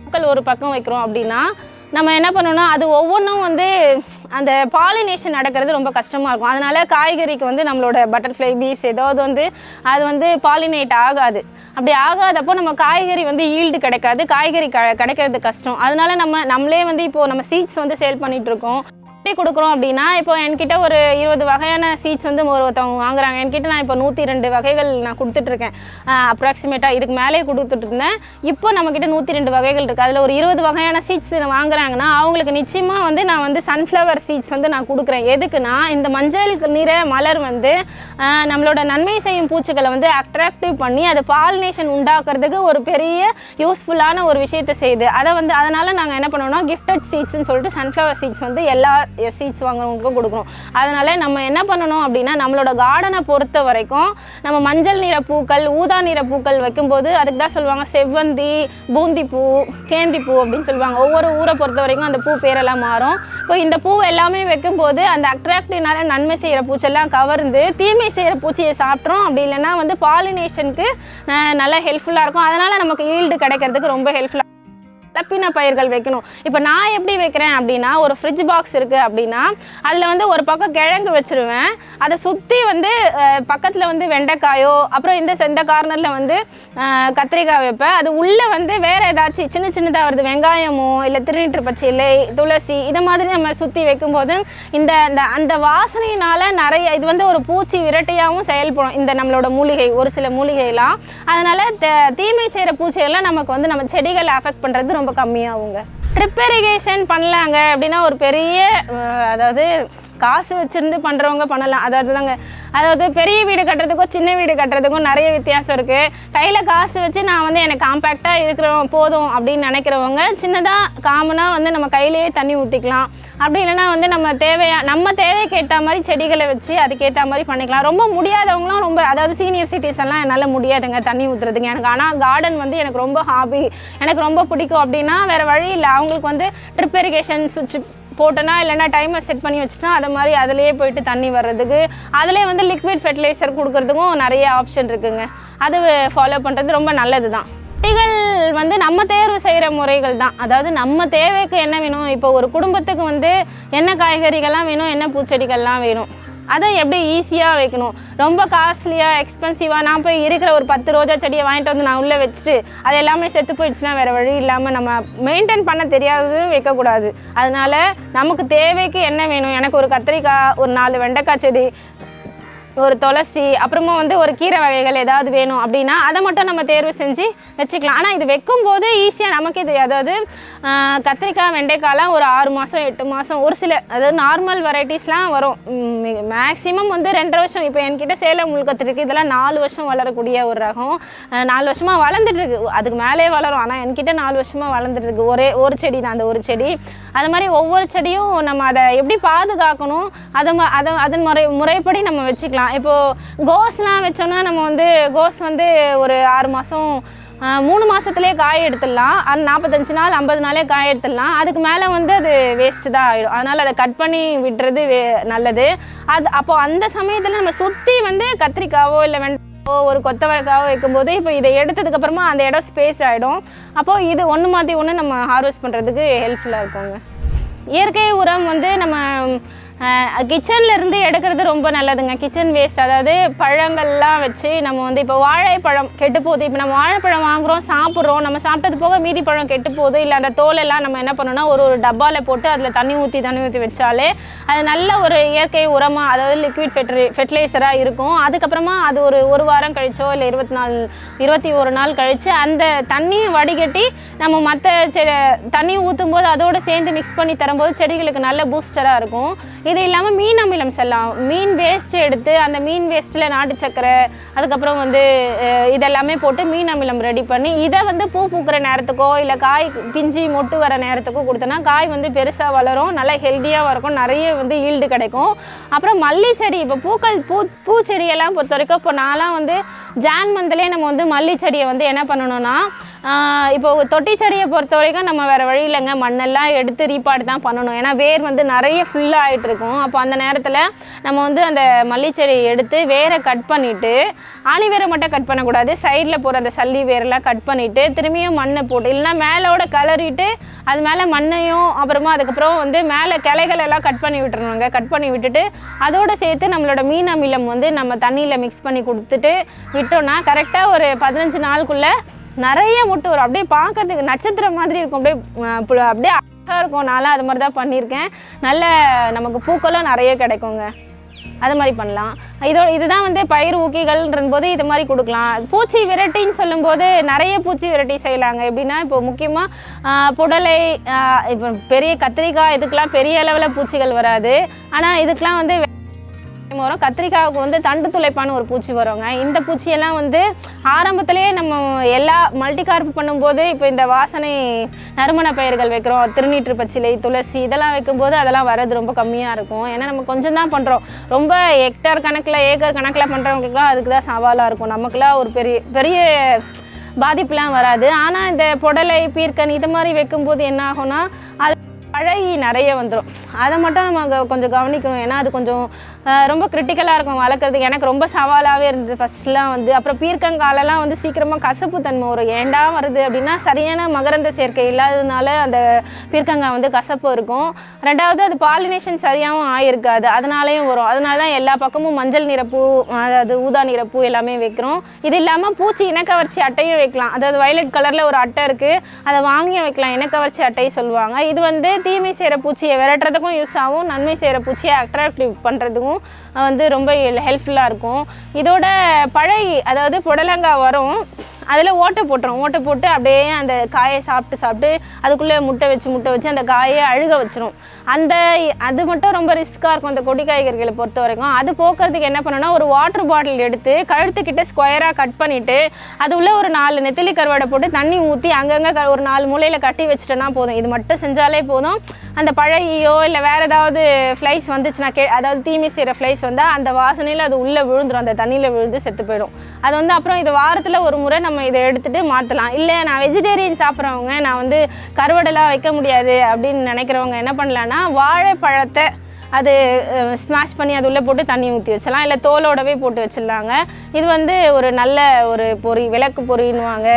பூக்கள் ஒரு பக்கம் வைக்கிறோம் அப்படின்னா நம்ம என்ன பண்ணோம்னா அது ஒவ்வொன்றும் வந்து அந்த பாலினேஷன் நடக்கிறது ரொம்ப கஷ்டமாக இருக்கும். அதனால் காய்கறிக்கு வந்து நம்மளோட பட்டர்ஃப்ளை பீஸ் ஏதாவது வந்து அது வந்து பாலினேட் ஆகாது. அப்படி ஆகாதப்போ நம்ம காய்கறி வந்து ஈல்டு கிடைக்காது, காய்கறி கிடைக்கிறது கஷ்டம். அதனால் நம்மளே வந்து இப்போது நம்ம சீட்ஸ் வந்து சேல் பண்ணிகிட்ருக்கோம். எப்படி கொடுக்குறோம் அப்படின்னா, இப்போ என்கிட்ட ஒரு 20 வகையான சீட்ஸ் வந்து ஒருத்தவங்க வாங்குறாங்க. என்கிட்ட நான் இப்போ 102 வகைகள் நான் கொடுத்துட்ருக்கேன். அப்ராக்சிமேட்டாக இதுக்கு மேலே கொடுத்துட்டு இருந்தேன். இப்போ நம்மக்கிட்ட 102 வகைகள் இருக்குது. அதில் ஒரு 20 வகையான சீட்ஸ் வாங்குறாங்கன்னா அவங்களுக்கு நிச்சயமாக வந்து நான் வந்து சன்ஃப்ளவர் சீட்ஸ் வந்து நான் கொடுக்குறேன். எதுக்குன்னா இந்த மஞ்சள் நிற மலர் வந்து நம்மளோட நன்மை செய்யும் பூச்சிகளை வந்து அட்ராக்டிவ் பண்ணி அது பாலினேஷன் உண்டாக்குறதுக்கு ஒரு பெரிய யூஸ்ஃபுல்லான ஒரு விஷயத்தை செய்யுது. அதனால் நாங்கள் என்ன பண்ணுவோம்னா கிஃப்டட் சீட்ஸ்ன்னு சொல்லிட்டு சன்ஃப்ளவர் சீட்ஸ் வந்து எல்லா சீட்ஸ் வாங்குறவங்களுக்கும் கொடுக்கணும். அதனால் நம்ம என்ன பண்ணணும் அப்படின்னா நம்மளோட கார்டனை பொறுத்த வரைக்கும் நம்ம மஞ்சள் நிற பூக்கள், ஊதா நிற பூக்கள் வைக்கும்போது அதுக்கு தான் சொல்லுவாங்க செவ்வந்தி, பூந்திப்பூ, கேந்திப்பூ அப்படின்னு சொல்லுவாங்க. ஒவ்வொரு ஊரை பொறுத்த வரைக்கும் அந்த பூ பேரெல்லாம் மாறும். இப்போ இந்த பூ எல்லாமே வைக்கும்போது அந்த அட்ராக்டிவ்னால நன்மை செய்கிற பூச்செல்லாம் கவர்ந்து தீமை செய்கிற பூச்சியை சாப்பிட்றோம். அப்படி இல்லைன்னா வந்து பாலினேஷனுக்கு நல்லா ஹெல்ப்ஃபுல்லாக இருக்கும். அதனால் நமக்கு ஈல்டு கிடைக்கிறதுக்கு ரொம்ப ஹெல்ப்ஃபுல்லாக கலப்பின பயிர்கள் வைக்கணும். இப்போ நான் எப்படி வைக்கிறேன் அப்படின்னா, ஒரு ஃப்ரிட்ஜ் பாக்ஸ் இருக்குது அப்படின்னா அதில் வந்து ஒரு பக்கம் கிழங்கு வச்சுருவேன், அதை சுற்றி வந்து பக்கத்தில் வந்து வெண்டைக்காயோ, அப்புறம் இந்த கார்னரில் வந்து கத்திரிக்காய் வைப்பேன். அது உள்ளே வந்து வேறு ஏதாச்சும் சின்னதாக வருது, வெங்காயமோ இல்லை திருநீற்று பச்சிலை, துளசி, இதை மாதிரி நம்ம சுற்றி வைக்கும்போது அந்த வாசனையினால் நிறைய இது வந்து ஒரு பூச்சி விரட்டியாகவும் செயல்படும் இந்த நம்மளோட மூலிகை, ஒரு சில மூலிகைலாம். அதனால் தீமை செய்கிற பூச்சிகள்லாம் நமக்கு வந்து நம்ம செடிகளை அஃபெக்ட் பண்ணுறது ரொம்ப கம்மியாகுங்க. ட்ரிப் இரிகேஷன் பண்ணலாங்க அப்படின்னா ஒரு பெரிய அதாவது காசு வச்சுருந்து பண்ணுறவங்க பண்ணலாம். அதாவது பெரிய வீடு கட்டுறதுக்கும் சின்ன வீடு கட்டுறதுக்கும் நிறைய வித்தியாசம் இருக்குது. கையில் காசு வச்சு நான் வந்து எனக்கு காம்பேக்டாக இருக்கிறோம் போதும் அப்படின்னு நினைக்கிறவங்க சின்னதாக காமனாக வந்து நம்ம கையிலேயே தண்ணி ஊற்றிக்கலாம். அப்படி இல்லைன்னா வந்து நம்ம தேவைக்கு ஏற்ற மாதிரி செடிகளை வச்சு அதுக்கேற்ற மாதிரி பண்ணிக்கலாம். ரொம்ப முடியாதவங்களும் அதாவது சீனியர் சிட்டிசன்லாம் என்னால் முடியாதுங்க தண்ணி ஊற்றுறதுக்கு எனக்கு. ஆனால் கார்டன் வந்து எனக்கு ரொம்ப ஹாபி, எனக்கு ரொம்ப பிடிக்கும் அப்படின்னா வேறு வழி இல்லை. அவங்களுக்கு வந்து ட்ரிப் இரிகேஷன் சுவிட்ச் போட்டோன்னா இல்லைனா டைமர் செட் பண்ணி வச்சுட்டா அதை மாதிரி அதிலே போயிட்டு தண்ணி வர்றதுக்கு, அதிலே வந்து லிக்விட் ஃபெர்டிலைசர் கொடுக்கறதுக்கும் நிறைய ஆப்ஷன் இருக்குங்க. அது ஃபாலோ பண்ணுறது ரொம்ப நல்லது தான். செடிகள் வந்து நம்ம தேர்வு செய்கிற முறைகள் தான். அதாவது நம்ம தேவைக்கு என்ன வேணும், இப்போ ஒரு குடும்பத்துக்கு வந்து என்ன காய்கறிகள்லாம் வேணும், என்ன பூச்செடிகள்லாம் வேணும், அதை எப்படி ஈஸியாக வைக்கணும். ரொம்ப காஸ்ட்லியாக எக்ஸ்பென்சிவாக நான் போய் இருக்கிற ஒரு 10 ரோஜா செடியை வாங்கிட்டு வந்து நான் உள்ளே வச்சுட்டு அது எல்லாமே செத்து போயிடுச்சுன்னா வேறு வழி இல்லாமல் நம்ம மெயின்டைன் பண்ண தெரியாதது வைக்கக்கூடாது. அதனால் நமக்கு தேவைக்கு என்ன வேணும், எனக்கு ஒரு கத்திரிக்காய், ஒரு 4 வெண்டைக்காய் செடி, ஒரு துளசி, அப்புறமா வந்து ஒரு கீரை வகைகள் ஏதாவது வேணும் அப்படின்னா அதை மட்டும் நம்ம தேர்வு செஞ்சு வச்சுக்கலாம். ஆனால் இது வைக்கும்போது ஈஸியாக நமக்கே தெரியாது. அதாவது கத்திரிக்காய், வெண்டைக்காய்லாம் ஒரு 6 மாதம் 8 மாதம் ஒரு சில அதாவது நார்மல் வெரைட்டிஸ்லாம் வரும். மேக்ஸிமம் வந்து 2.5 வருஷம். இப்போ என்கிட்ட சேலம் முழுக்கத்திருக்கு, இதெல்லாம் 4 வருஷம் வளரக்கூடிய ஒரு ரகம். 4 வருஷமாக வளர்ந்துட்டுருக்கு, அதுக்கு மேலே வளரும். ஆனால் என்கிட்ட 4 வருஷமாக வளர்ந்துட்டுருக்கு. ஒரு செடி தான் அந்த ஒரு செடி. அது மாதிரி ஒவ்வொரு செடியும் நம்ம அதை எப்படி பாதுகாக்கணும் அதன் முறைப்படி நம்ம வச்சுக்கலாம். இப்போது கோஸ்லாம் வச்சோன்னா நம்ம வந்து கோஸ் வந்து ஒரு 6 மாதம் 3 மாதத்துலேயே காய் எடுத்துடலாம். அது 45 நாள் 50 நாளே காய் எடுத்துடலாம். அதுக்கு மேலே வந்து அது வேஸ்ட்டு தான் ஆகிடும். அதனால் அதை கட் பண்ணி விடுறது நல்லது. அப்போது அந்த சமயத்தில் நம்ம சுற்றி வந்து கத்திரிக்காவோ இல்லை வெண்டைக்காவோ ஒரு கொத்தவரைக்காவோ வைக்கும்போது இப்போ இதை எடுத்ததுக்கப்புறமா அந்த இடம் ஸ்பேஸ் ஆகிடும். அப்போது இது ஒன்று மாற்றி ஒன்று நம்ம ஹார்வெஸ்ட் பண்ணுறதுக்கு ஹெல்ப்ஃபுல்லாக இருக்குங்க. இயற்கை உரம் வந்து நம்ம கிச்சன்லேருந்து எடுக்கிறது ரொம்ப நல்லதுங்க. கிச்சன் வேஸ்ட், அதாவது பழங்கள்லாம் வச்சு நம்ம வந்து இப்போ வாழைப்பழம் கெட்டு போகுது, இப்போ நம்ம வாழைப்பழம் வாங்குகிறோம் சாப்பிட்றோம், நம்ம சாப்பிட்டது போக மீதி பழம் கெட்டு போகுது, இல்லை அந்த தோலெல்லாம் நம்ம என்ன பண்ணோம்னா ஒரு டப்பாவில் போட்டு அதில் தண்ணி ஊற்றி வச்சாலே அது நல்ல ஒரு இயற்கை உரமாக, அதாவது லிக்விட் ஃபெர்டிலைசராக இருக்கும். அதுக்கப்புறமா அது ஒரு வாரம் கழிச்சோ இல்லை 21 நாள் கழித்து அந்த தண்ணியை வடிகட்டி நம்ம மற்ற தண்ணி ஊற்றும் போது அதோடு சேர்ந்து மிக்ஸ் பண்ணி தரும்போது செடிகளுக்கு நல்ல பூஸ்டராக இருக்கும். இது இல்லாமல் மீன் அமிலம் செல்லாம், மீன் வேஸ்ட்டு எடுத்து அந்த மீன் வேஸ்ட்டில் நாட்டு சக்கரை அதுக்கப்புறம் வந்து இதெல்லாமே போட்டு மீன் அமிலம் ரெடி பண்ணி இதை வந்து பூ பூக்கிற நேரத்துக்கோ இல்லை காய் பிஞ்சு மொட்டு வர நேரத்துக்கோ கொடுத்தோன்னா காய் வந்து பெருசாக வளரும், நல்லா ஹெல்த்தியாக இருக்கும், நிறைய வந்து ஈல்டு கிடைக்கும். அப்புறம் மல்லி செடி, இப்போ பூச்செடியெல்லாம் பொறுத்த வரைக்கும் இப்போ நான்லாம் வந்து ஜான் மந்த்லேயே நம்ம வந்து மல்லி செடியை வந்து என்ன பண்ணணும்னா இப்போ தொட்டி செடியை பொறுத்த வரைக்கும் நம்ம வேறு வழி இல்லைங்க, மண்ணெல்லாம் எடுத்து ரீபாட் தான் பண்ணணும். ஏன்னா வேர் வந்து நிறைய ஃபுல்லாக ஆகிட்டு இருக்கும். அப்போ அந்த நேரத்தில் நம்ம வந்து அந்த மல்லிச்செடியை எடுத்து வேரை கட் பண்ணிவிட்டு, ஆணி வேரை மட்டும் கட் பண்ணக்கூடாது, சைடில் போகிற அந்த சல்லி வேரெல்லாம் கட் பண்ணிவிட்டு திரும்பியும் மண்ணை போட்டு இல்லைனா மேலோட கலரிட்டு அது மேலே மண்ணையும் அப்புறமா அதுக்கப்புறம் வந்து மேலே கிளைகளெல்லாம் கட் பண்ணி விட்டுருணுங்க. கட் பண்ணி விட்டுட்டு அதோடு சேர்த்து நம்மளோட மீன் அமிலம் வந்து நம்ம தண்ணியில் மிக்ஸ் பண்ணி கொடுத்துட்டு விட்டோம்னா கரெக்டாக ஒரு 15 நாளுக்குள்ளே நிறைய முட்டை வரும். அப்படியே பார்க்கறதுக்கு நட்சத்திரம் மாதிரி இருக்கும், அப்படியே அழகாக இருக்கும். நான்லாம் அது மாதிரி தான் பண்ணியிருக்கேன். நல்ல நமக்கு பூக்களும் நிறைய கிடைக்குங்க. அது மாதிரி பண்ணலாம். இதுதான் வந்து பயிர் ஊக்கிகள்ன்ற போது இது மாதிரி கொடுக்கலாம். பூச்சி விரட்டின்னு சொல்லும்போது நிறைய பூச்சி விரட்டி செய்யலாங்க. எப்படின்னா இப்போ முக்கியமாக புடலை, இப்போ பெரிய கத்திரிக்காய் இதுக்கெலாம் பெரிய அளவில் பூச்சிகள் வராது. ஆனால் இதுக்கெலாம் வந்து வரும். கத்திரிக்காவுக்கு வந்து தண்டு துளைப்பான ஒரு பூச்சி வருங்க. இந்த பூச்சியெல்லாம் வந்து ஆரம்பத்திலேயே நம்ம எல்லா மல்டிகார்ப் பண்ணும்போது இப்போ இந்த வாசனை நறுமண பயிர்கள் வைக்கிறோம், திருநீற்று பச்சிலை, துளசி இதெல்லாம் வைக்கும்போது அதெல்லாம் வர்றது ரொம்ப கம்மியாக இருக்கும். ஏன்னா நம்ம கொஞ்சம் தான் பண்ணுறோம். ரொம்ப ஏக்கர் கணக்கில் பண்ணுறவங்களுக்குலாம் அதுக்கு தான் சவாலாக இருக்கும். நமக்குலாம் ஒரு பெரிய பாதிப்புலாம் வராது. ஆனால் இந்த புடலை, பீர்க்கன் இது மாதிரி வைக்கும்போது என்ன ஆகும்னா அது பழகி நிறைய வந்துடும். அதை மட்டும் நம்ம கொஞ்சம் கவனிக்கணும். ஏன்னா அது கொஞ்சம் ரொம்ப கிரிட்டிக்கலாக இருக்கும் வளர்க்குறதுக்கு. எனக்கு ரொம்ப சவாலாகவே இருந்தது ஃபஸ்ட்லாம் வந்து. அப்புறம் பீர்க்கங்காலெல்லாம் வந்து சீக்கிரமாக கசப்பு தன்மை வரும். ஏண்டா வருது அப்படின்னா சரியான மகரந்த சேர்க்கை இல்லாததுனால அந்த பீர்க்கங்காய் வந்து கசப்பு இருக்கும். ரெண்டாவது அது பாலினேஷன் சரியாகவும் ஆகிருக்காது, அதனாலேயும் வரும். அதனால தான் எல்லா பக்கமும் மஞ்சள் நிறப்பூ, அதாவது ஊதா நிறப்பூ எல்லாமே வைக்கிறோம். இது இல்லாமல் பூச்சி இனக்கவர்ச்சி அட்டையும் வைக்கலாம். அதாவது வயலட் கலரில் ஒரு அட்டை இருக்குது, அதை வாங்கி வைக்கலாம். இனக்கவர்ச்சி அட்டை சொல்லுவாங்க. இது வந்து தீமை செய்கிற பூச்சியை விரட்டுறதுக்கும் யூஸ் ஆகும், நன்மை செய்கிற பூச்சியை அட்ராக்டிவ் பண்ணுறதுக்கும் வந்து ரொம்ப ஹெல்ப்ஃபுல்லாக இருக்கும். இதோட பழகி, அதாவது புடலங்காய் வரும், அதில் ஓட்டை போட்டு அப்படியே அந்த காயை சாப்பிட்டு அதுக்குள்ளே முட்டை வச்சு அந்த காயை அழுக வச்சிரும். அது மட்டும் ரொம்ப ரிஸ்க்காக இருக்கும் அந்த கொடி காய்கறிகளை பொறுத்த வரைக்கும். அது போக்குறதுக்கு என்ன பண்ணணும்னா ஒரு வாட்டர் பாட்டில் எடுத்து கழுத்துக்கிட்ட ஸ்கொயராக கட் பண்ணிவிட்டு அது உள்ள ஒரு 4 நெத்திலி கருவாடை போட்டு தண்ணி ஊற்றி அங்கங்கே ஒரு 4 மூலையில் கட்டி வச்சுட்டோன்னா போதும். இது மட்டும் செஞ்சாலே போதும். அந்த பழகியோ இல்லை வேறு ஏதாவது ஃப்ளைஸ் வந்துச்சுன்னா, அதாவது தீமை செய்கிற ஃப்ளைஸ் வந்தால் அந்த வாசனையில் அது உள்ளே விழுந்துடும், அந்த தண்ணியில் விழுந்து செத்து போயிடும். அது வந்து அப்புறம் இது வாரத்தில் ஒரு முறை நம்ம இதை எடுத்துகிட்டு மாற்றலாம். இல்லை நான் வெஜிடேரியன் சாப்பிட்றவங்க, நான் வந்து கருவாடெல்லாம் வைக்க முடியாது அப்படின்னு நினைக்கிறவங்க என்ன பண்ணலான்னா வாழைப்பழத்தை அது ஸ்மாஷ் பண்ணி அது உள்ளே போட்டு தண்ணி ஊற்றி வச்சிடலாம், இல்லை தோலோடவே போட்டு வச்சிடலாங்க. இது வந்து ஒரு நல்ல ஒரு பொரி, விளக்கு பொரின்னுவாங்க,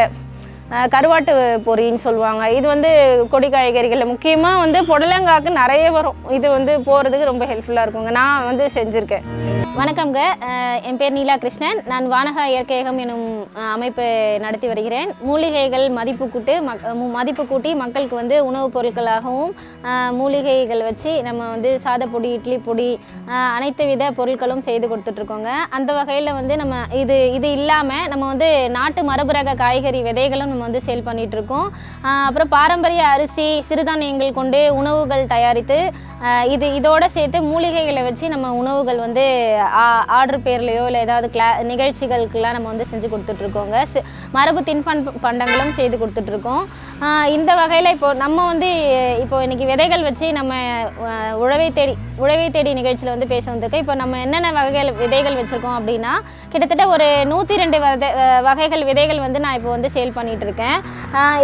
கருவாட்டு பொரின்னு சொல்லுவாங்க. இது வந்து கொடி காய்கறிகளில் முக்கியமாக வந்து புடலங்காய்க்கு நிறைய வரும். இது வந்து போகிறதுக்கு ரொம்ப ஹெல்ப்ஃபுல்லாக இருக்குங்க. நான் வந்து செஞ்சுருக்கேன். வணக்கம்ங்க, என் பேர் நீலா கிருஷ்ணன். நான் வானகா இயற்கையகம் எனும் அமைப்பை நடத்தி வருகிறேன். மூலிகைகள் மதிப்பு கூட்டி மக்களுக்கு வந்து உணவுப் பொருட்களாகவும் மூலிகைகள் வச்சு நம்ம வந்து சாதப்பொடி, இட்லி பொடி, அனைத்து வித பொருட்களும் செய்து கொடுத்துட்ருக்கோங்க. அந்த வகையில் வந்து நம்ம இது இல்லாமல் நம்ம வந்து நாட்டு மரபுரக காய்கறி விதைகளும் நம்ம வந்து சேல் பண்ணிகிட்ருக்கோம். அப்புறம் பாரம்பரிய அரிசி, சிறுதானியங்கள் கொண்டு உணவுகள் தயாரித்து இதோடு சேர்த்து மூலிகைகளை வச்சு நம்ம உணவுகள் வந்து ஆர்டர் பேர்லையோ இல்லை ஏதாவது நிகழ்ச்சிகளுக்கெல்லாம் நம்ம வந்து செஞ்சு கொடுத்துட்ருக்கோங்க. மரபு தின்பண்டங்களும் செய்து கொடுத்துட்ருக்கோம். இந்த வகையில் நம்ம வந்து இன்றைக்கி விதைகள் வச்சு நம்ம உழவை தேடி நிகழ்ச்சியில் வந்து பேச வந்திருக்கோம். இப்போ நம்ம என்னென்ன வகைகள் விதைகள் வச்சுருக்கோம் அப்படின்னா கிட்டத்தட்ட ஒரு 102 வகைகள் விதைகள் வந்து நான் இப்போ வந்து சேல் பண்ணிகிட்ருக்கேன்.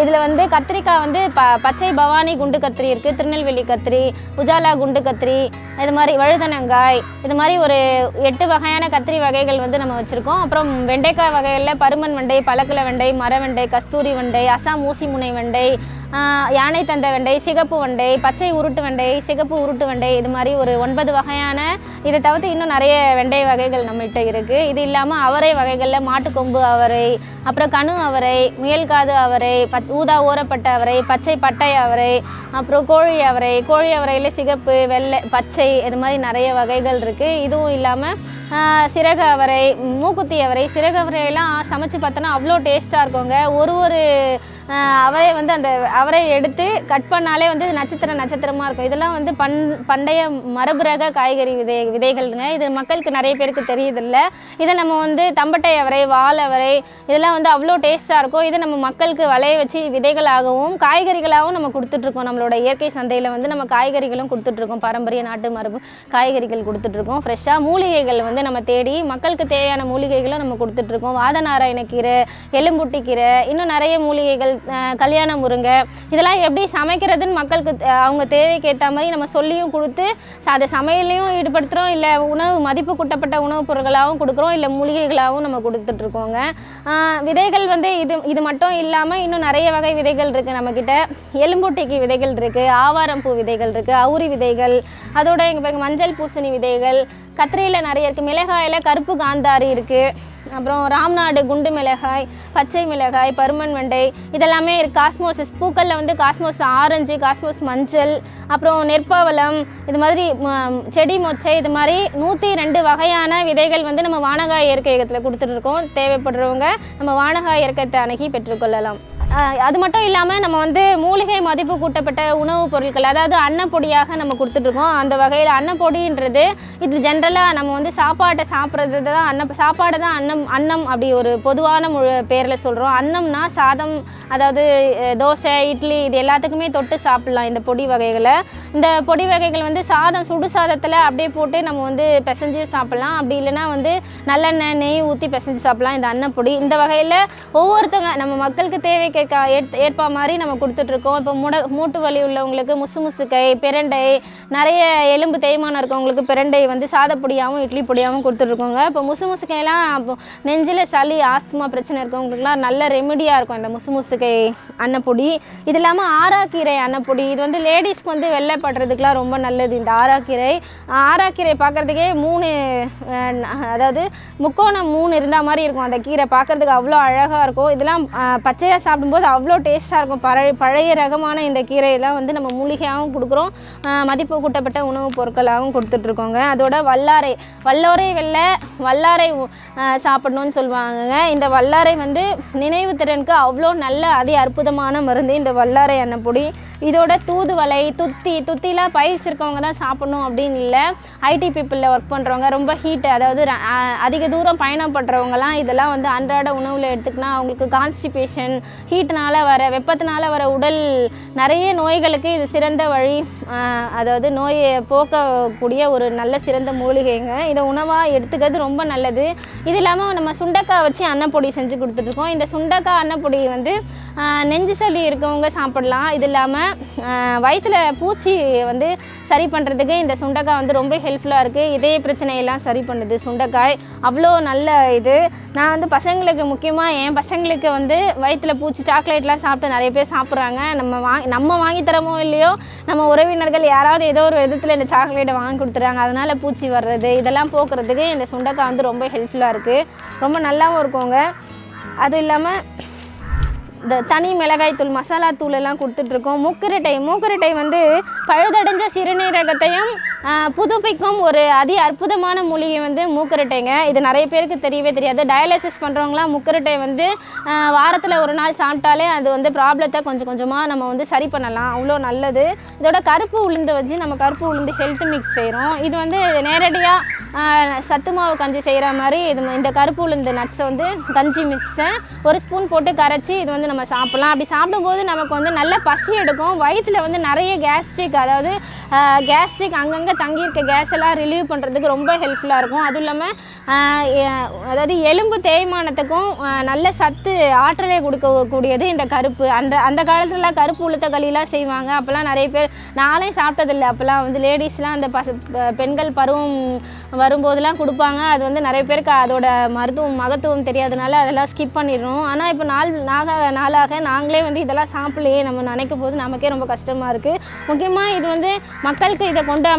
இதில் வந்து கத்திரிக்காய் வந்து பச்சை பவானி குண்டு கத்திரி இருக்குது, திருநெல்வேலி கத்திரி, உஜாலா குண்டு கத்திரி, இது மாதிரி வழுதனங்காய், இது மாதிரி ஒரு 8 வகையான கத்திரி வகைகள் வந்து நம்ம வச்சுருக்கோம். அப்புறம் வெண்டைக்காய் வகைகளில் பருமன் வெண்டை, பழக்கல வெண்டை, மர வெண்டை, கஸ்தூரி வெண்டை, அசாம் ஊசி முனை வெண்டை, யானை தந்த வெண்டை, சிகப்பு வெண்டை, பச்சை உருட்டு வெண்டை, சிகப்பு உருட்டு வெண்டை, இது மாதிரி ஒரு 9 வகையான, இதை தவிர்த்து இன்னும் நிறைய வெண்டை வகைகள் நம்மகிட்ட இருக்குது. இது இல்லாமல் அவரை வகைகளில் மாட்டுக்கொம்பு அவரை, அப்புறம் கணு அவரை, முயல்காது அவரை, ஊதா ஊறப்பட்ட அவரை, பச்சை பட்டை அவரை, அப்புறம் கோழி அவரை, கோழி அவரையில் சிகப்பு, வெள்ளை, பச்சை, இது மாதிரி நிறைய வகைகள் இருக்குது. இதுவும் இல்லாமல் சிறகு அவரை, மூக்குத்தி அவரை, சிறகு அவரையெல்லாம் சமைச்சு பார்த்தோன்னா அவ்வளோ டேஸ்ட்டாக இருக்குங்க. ஒரு அவரை வந்து அந்த அவரை எடுத்து கட் பண்ணாலே வந்து நட்சத்திரமாக இருக்கும். இதெல்லாம் வந்து பண்டைய மரபுரக காய்கறி விதைகள்ங்க. இது மக்களுக்கு நிறைய பேருக்கு தெரியுதில்ல. இதை நம்ம வந்து தம்பட்டை அவரை, வால் அவரை, இதெல்லாம் வந்து அவ்வளோ டேஸ்ட்டாக இருக்கும். இதை நம்ம மக்களுக்கு வளைய வச்சு விதைகளாகவும் காய்கறிகளாகவும் நம்ம கொடுத்துட்ருக்கோம். நம்மளோட இயற்கை சந்தையில் வந்து நம்ம காய்கறிகளும் கொடுத்துட்ருக்கோம். பாரம்பரிய நாட்டு மரபு காய்கறிகள் கொடுத்துட்ருக்கோம். ஃப்ரெஷ்ஷாக மூலிகைகள் வந்து நம்ம தேடி மக்களுக்கு தேவையான மூலிகைகளும் நம்ம கொடுத்துட்ருக்கோம். வாதநாராயணக்கீரை, எலும்புட்டி கீரை, இன்னும் நிறைய மூலிகைகள், கல்யாண முருங்கை, இதெல்லாம் எப்படி சமைக்கிறதுன்னு மக்களுக்கு அவங்க தேவைக்கு ஏற்ற மாதிரி நம்ம சொல்லியும் கொடுத்து அதை சமையலையும் ஈடுபடுத்துகிறோம். இல்லை உணவு மதிப்பு கூட்டப்பட்ட உணவுப் பொருட்களாகவும் கொடுக்குறோம், இல்லை மூலிகைகளாகவும் நம்ம கொடுத்துட்ருக்கோங்க. விதைகள் வந்து இது மட்டும் இல்லாமல் இன்னும் நிறைய வகை விதைகள் இருக்குது நம்மக்கிட்ட. எலும்புட்டிக்கு விதைகள் இருக்குது, ஆவாரம்பூ விதைகள் இருக்குது, அவுரி விதைகள், அதோட எங்கள் பாருங்க மஞ்சள் பூசணி விதைகள், கத்திரியில் நிறைய இருக்குது, மிளகாயில் கருப்பு காந்தாரி இருக்குது, அப்புறம் ராம்நாடு குண்டு மிளகாய், பச்சை மிளகாய், பருமன் வெண்டை, இதெல்லாமே இருக்குது. காஸ்மோசஸ் பூக்களில் வந்து காஸ்மோஸ் ஆரஞ்சு, காஸ்மோஸ் மஞ்சள், அப்புறம் நெற்பவளம், இது மாதிரி செடி மொச்சை, இது மாதிரி 102 வகையான விதைகள் வந்து நம்ம வானகாய் இயற்கையகத்தில் கொடுத்துட்ருக்கோம். தேவைப்படுறவங்க நம்ம வானகாய் இயற்கையத்தை அணுகி பெற்றுக்கொள்ளலாம். அது மட்டும் இல்லாமல் நம்ம வந்து மூலிகை மதிப்பு கூட்டப்பட்ட உணவுப் பொருட்கள், அதாவது அன்னப்பொடியாக நம்ம கொடுத்துட்ருக்கோம். அந்த வகையில் அன்னப்பொடின்றது இது ஜென்ரலாக நம்ம வந்து சாப்பாட்டை சாப்பிட்றது தான் சாப்பாடை தான் அன்னம் அப்படி ஒரு பொதுவான பேரில் சொல்கிறோம். அன்னம்னா சாதம், அதாவது தோசை, இட்லி, இது எல்லாத்துக்குமே தொட்டு சாப்பிட்லாம் இந்த பொடி வகைகளை. இந்த பொடி வகைகள் வந்து சுடு சாதத்தில் அப்படியே போட்டு நம்ம வந்து பிசைஞ்சு சாப்பிட்லாம். அப்படி இல்லைன்னா வந்து நல்லெண்ணெய், நெய் ஊற்றி பிசைஞ்சு சாப்பிட்லாம் இந்த அன்னப்பொடி. இந்த வகையில் ஒவ்வொருத்தங்க நம்ம மக்களுக்கு தேவைக்கு ஏற்ப மாதிரி நம்ம கொடுத்துட்ருக்கோம். இப்போ மூட்டு வலி உள்ளவங்களுக்கு முசுமுசுக்கை, பிரண்டை, நிறைய எலும்பு தேய்மானம் இருக்கவங்களுக்கு பிரண்டை வந்து சாதப்பொடியாகவும் இட்லி பொடியாகவும் கொடுத்துட்ருக்கோங்க. இப்போ முசுமுசுக்கையெல்லாம் இப்போ நெஞ்சில் சளி, ஆஸ்துமா பிரச்சனை இருக்கவங்களுக்குலாம் நல்ல ரெமிடியாக இருக்கும் இந்த முசுமுசுக்கை அன்னப்பொடி. இது இல்லாமல் ஆராக்கீரை அன்னப்பொடி, இது வந்து லேடிஸ்க்கு வந்து வெள்ளைப்படுறதுக்கெலாம் ரொம்ப நல்லது. இந்த ஆராக்கீரை பார்க்குறதுக்கே 3 அதாவது முக்கோணம் 3 இருந்தால் மாதிரி இருக்கும். அந்த கீரை பார்க்குறதுக்கு அவ்வளோ அழகாக இருக்கும். இதெல்லாம் பச்சையாக சாப்பிடும்போது அவ்வளோ டேஸ்ட்டாக இருக்கும். பழைய ரகமான இந்த கீரையெல்லாம் வந்து நம்ம மூலிகையாகவும் கொடுக்குறோம், மதிப்பு கூட்டப்பட்ட உணவுப் பொருட்களாகவும் கொடுத்துட்ருக்கோங்க. அதோட வல்லாரை வல்லாரை சாப்பிடணும்னு சொல்லுவாங்கங்க. இந்த வல்லாரை வந்து நினைவு திறனுக்கு அவ்வளோ நல்ல அற்புதமான மருந்து இந்த வல்லாரை அன்னப்பொடி. இதோட தூதுவளை, துத்திலாம் பயிற்சி இருக்கவங்க தான் சாப்பிடணும் அப்படின்னு இல்லை. ஐடி பீப்புளில் ஒர்க் பண்ணுறவங்க, ரொம்ப ஹீட்டு, அதாவது அதிக தூரம் பயணம் பண்ணுறவங்கலாம் இதெல்லாம் வந்து அன்றாட உணவில் எடுத்துக்கினா அவங்களுக்கு கான்ஸ்டிபேஷன், வெப்பத்தினால வர உடல் நிறைய நோய்களுக்கு இது சிறந்த வழி, அதாவது நோயை போக்கக்கூடிய ஒரு நல்ல சிறந்த மூலிகைங்க. இதை உணவாக எடுத்துக்கிறது ரொம்ப நல்லது. இது இல்லாமல் நம்ம சுண்டைக்காய் வச்சு அன்னப்பொடி செஞ்சு கொடுத்துட்ருக்கோம். இந்த சுண்டைக்காய் அன்னப்பொடி வந்து நெஞ்சு சளி இருக்கவங்க சாப்பிடலாம். இது இல்லாமல் வயிற்றில் பூச்சி வந்து சரி பண்ணுறதுக்கு இந்த சுண்டைக்காய் வந்து ரொம்ப ஹெல்ப்ஃபுல்லாக இருக்குது. இதய பிரச்சனையெல்லாம் சரி பண்ணுது சுண்டைக்காய், அவ்வளோ நல்ல இது. நான் வந்து பசங்களுக்கு, முக்கியமாக என் பசங்களுக்கு வந்து வயிற்றில் பூச்சி, சாக்லேட்லாம் சாப்பிட்டு நிறைய பேர் சாப்பிட்றாங்க. நம்ம வாங்கி தரமோ இல்லையோ, நம்ம உறவினர்கள் யாராவது ஏதோ ஒரு விதத்தில் இந்த சாக்லேட்டை வாங்கி கொடுத்துறாங்க, அதனால் பூச்சி வர்றது இதெல்லாம் போக்குறதுக்கு இந்த சுண்டைக்காய் வந்து ரொம்ப ஹெல்ப்ஃபுல்லாக இருக்குது, ரொம்ப நல்லாவும் இருக்குங்க. அதுவும் இல்லாமல் இந்த தனி மிளகாய் தூள், மசாலா தூள் எல்லாம் கொடுத்துட்ருக்கோம். மூக்குரட்டை வந்து பழுதடைஞ்ச சிறுநீரகத்தையும் புதுப்பிக்கும் ஒரு அற்புதமான மூலிகை வந்து மூக்குரட்டைங்க. இது நிறைய பேருக்கு தெரியவே தெரியாது. டயாலிசிஸ் பண்ணுறவங்களாம் மூக்குரட்டை வந்து வாரத்தில் ஒரு நாள் சாப்பிட்டாலே அது வந்து ப்ராப்ளத்தை கொஞ்சம் கொஞ்சமாக நம்ம வந்து சரி பண்ணலாம், அவ்வளோ நல்லது. இதோட கருப்பு உளுந்து வச்சு நம்ம கருப்பு உளுந்து ஹெல்த் மிக்ஸ் செய்கிறோம். இது வந்து நேரடியாக சத்து மாவு கஞ்சி செய்கிற மாதிரி இந்த கருப்பு உளுந்து நட்ஸை வந்து கஞ்சி மிக்ஸை 1 ஸ்பூன் போட்டு கரைச்சி இது வந்து நம்ம சாப்பிட்லாம். அப்படி சாப்பிடும்போது நமக்கு வந்து நல்ல பசி எடுக்கும். வயிற்றில் வந்து நிறைய கேஸ்ட்ரிக், அதாவது கேஸ்ட்ரிக் அங்கங்கே தங்கியிருக்க கேஸ் எல்லாம் ரிலீவ் பண்ணுறதுக்கு ரொம்ப ஹெல்ப்ஃபுல்லாக இருக்கும். அதுவும் இல்லாமல் அதாவது எலும்பு தேய்மானத்துக்கும் நல்ல சத்து ஆற்றலை கொடுக்கக்கூடியது இந்த கருப்பு. அந்த காலத்துலலாம் கருப்பு உளுத்த களிலாம் செய்வாங்க. அப்போல்லாம் நிறைய பேர், நானே சாப்பிட்டதில்லை, அப்போல்லாம் வந்து லேடிஸ்லாம் அந்த பெண்கள் பருவம் வரும்போதெல்லாம் கொடுப்பாங்க. அது வந்து நிறைய பேருக்கு அதோட மகத்துவம் தெரியாதனால அதெல்லாம் ஸ்கிப் பண்ணிடுறோம். ஆனால் இப்போ நாளாக நாங்களே வந்து இதெல்லாம் சாப்பிடலையே நம்ம நினைக்கும் போது நமக்கே ரொம்ப கஷ்டமாக இருக்குது. முக்கியமாக இது வந்து மக்களுக்கு இதை கொண்டு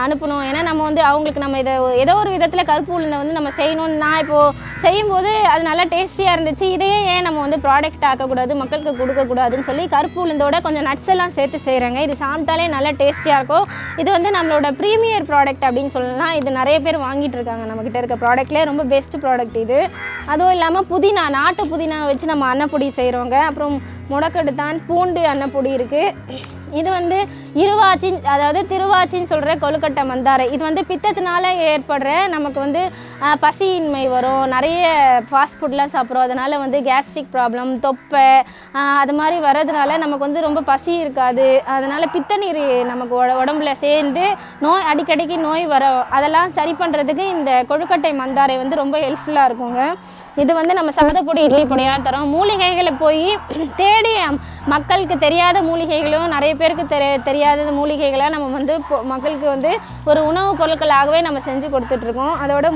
அனுப்பணும். ஏன்னா நம்ம வந்து அவங்களுக்கு நம்ம இதை ஏதோ ஒரு விதத்தில் கருப்பு உளுந்தை வந்து நம்ம செய்யணும்னு நான் இப்போது செய்யும்போது அது நல்லா டேஸ்டியாக இருந்துச்சு. இதையே ஏன் நம்ம வந்து ப்ராடக்ட் ஆக்கக்கூடாது, மக்களுக்கு கொடுக்கக்கூடாதுன்னு சொல்லி கருப்பு உளுந்தோட கொஞ்சம் நட்ஸ் எல்லாம் சேர்த்து செய்கிறாங்க. இது சாப்பிட்டாலே நல்லா டேஸ்டியாக இருக்கும். இது வந்து நம்மளோட ப்ரீமியர் ப்ராடக்ட் அப்படின்னு சொல்லலாம். இது நிறைய பேர் வாங்கிட்டு இருக்காங்க. நம்மக்கிட்ட இருக்க ப்ராடக்ட்லேயே ரொம்ப பெஸ்ட் ப்ராடக்ட் இது. அதுவும் இல்லாமல் புதினா, நாட்டு புதினா வச்சு நம்ம அன்னப்பொடி செய்கிறோங்க. அப்புறம் முடக்கடுத்தான், பூண்டு அன்னப்பொடி இருக்குது. இது வந்து இருவாச்சின், அதாவது திருவாச்சின்னு சொல்கிற கொழுக்கட்டை மந்தாரை. இது வந்து பித்தத்தினால ஏற்படுற நமக்கு வந்து பசியின்மை வரும். நிறைய ஃபாஸ்ட் ஃபுட்லாம் சாப்பிட்றோம். அதனால் வந்து கேஸ்ட்ரிக் ப்ராப்ளம், தொப்பை அது மாதிரி வர்றதுனால நமக்கு வந்து ரொம்ப பசி இருக்காது. அதனால் பித்த நீர் நமக்கு உடம்புல சேர்ந்து அடிக்கடிக்கு நோய் வரும். அதெல்லாம் சரி பண்ணுறதுக்கு இந்த கொழுக்கட்டை மந்தாரை வந்து ரொம்ப ஹெல்ப்ஃபுல்லாக இருக்குங்க. இது வந்து நம்ம சாதப்பொடி, இட்லி பொடியாக தரோம். மூலிகைகளை போய் தேடி மக்களுக்கு தெரியாத மூலிகைகளும் நிறைய பேருக்கு தெரியாத மூலிகைகளை நம்ம வந்து மக்களுக்கு வந்து ஒரு உணவுப் பொருட்களாகவே நம்ம செஞ்சு கொடுத்துட்ருக்கோம். அதோட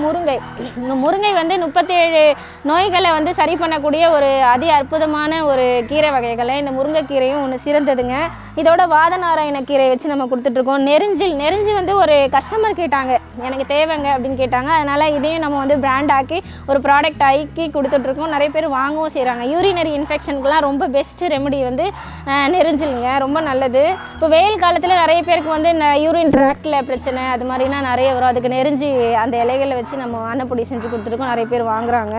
முருங்கை வந்து 37 நோய்களை வந்து சரி பண்ணக்கூடிய ஒரு அற்புதமான ஒரு கீரை வகைகளை. இந்த முருங்கைக்கீரையும் ஒன்று சிறந்ததுங்க. இதோட வாதநாராயண கீரை வச்சு நம்ம கொடுத்துட்ருக்கோம். நெருஞ்சி வந்து ஒரு கஸ்டமர் கேட்டாங்க, எனக்கு தேவைங்க அப்படின்னு கேட்டாங்க. அதனால் இதையும் நம்ம வந்து பிராண்ட் ஆக்கி ஒரு ப்ராடக்ட் ஆக்கி கொடுத்துட்ருக்கோம். நிறைய பேர் வாங்கவும் செய்கிறாங்க. யூரினரி இன்ஃபெக்ஷனுக்குலாம் ரொம்ப பெஸ்ட்டு ரெமெடி வந்து நெருஞ்சிலுங்க, ரொம்ப நல்லது. இப்போ வெயில் காலத்தில் நிறைய பேருக்கு வந்து யூரின் ட்ராக்டில் பிரச்சனை அது மாதிரினா நிறைய வரும். அதுக்கு நெருஞ்சி அந்த இலைகளை வச்சு நம்ம அன்னப்பொடி செஞ்சு கொடுத்துருக்கோம். நிறைய பேர் வாங்குறாங்க.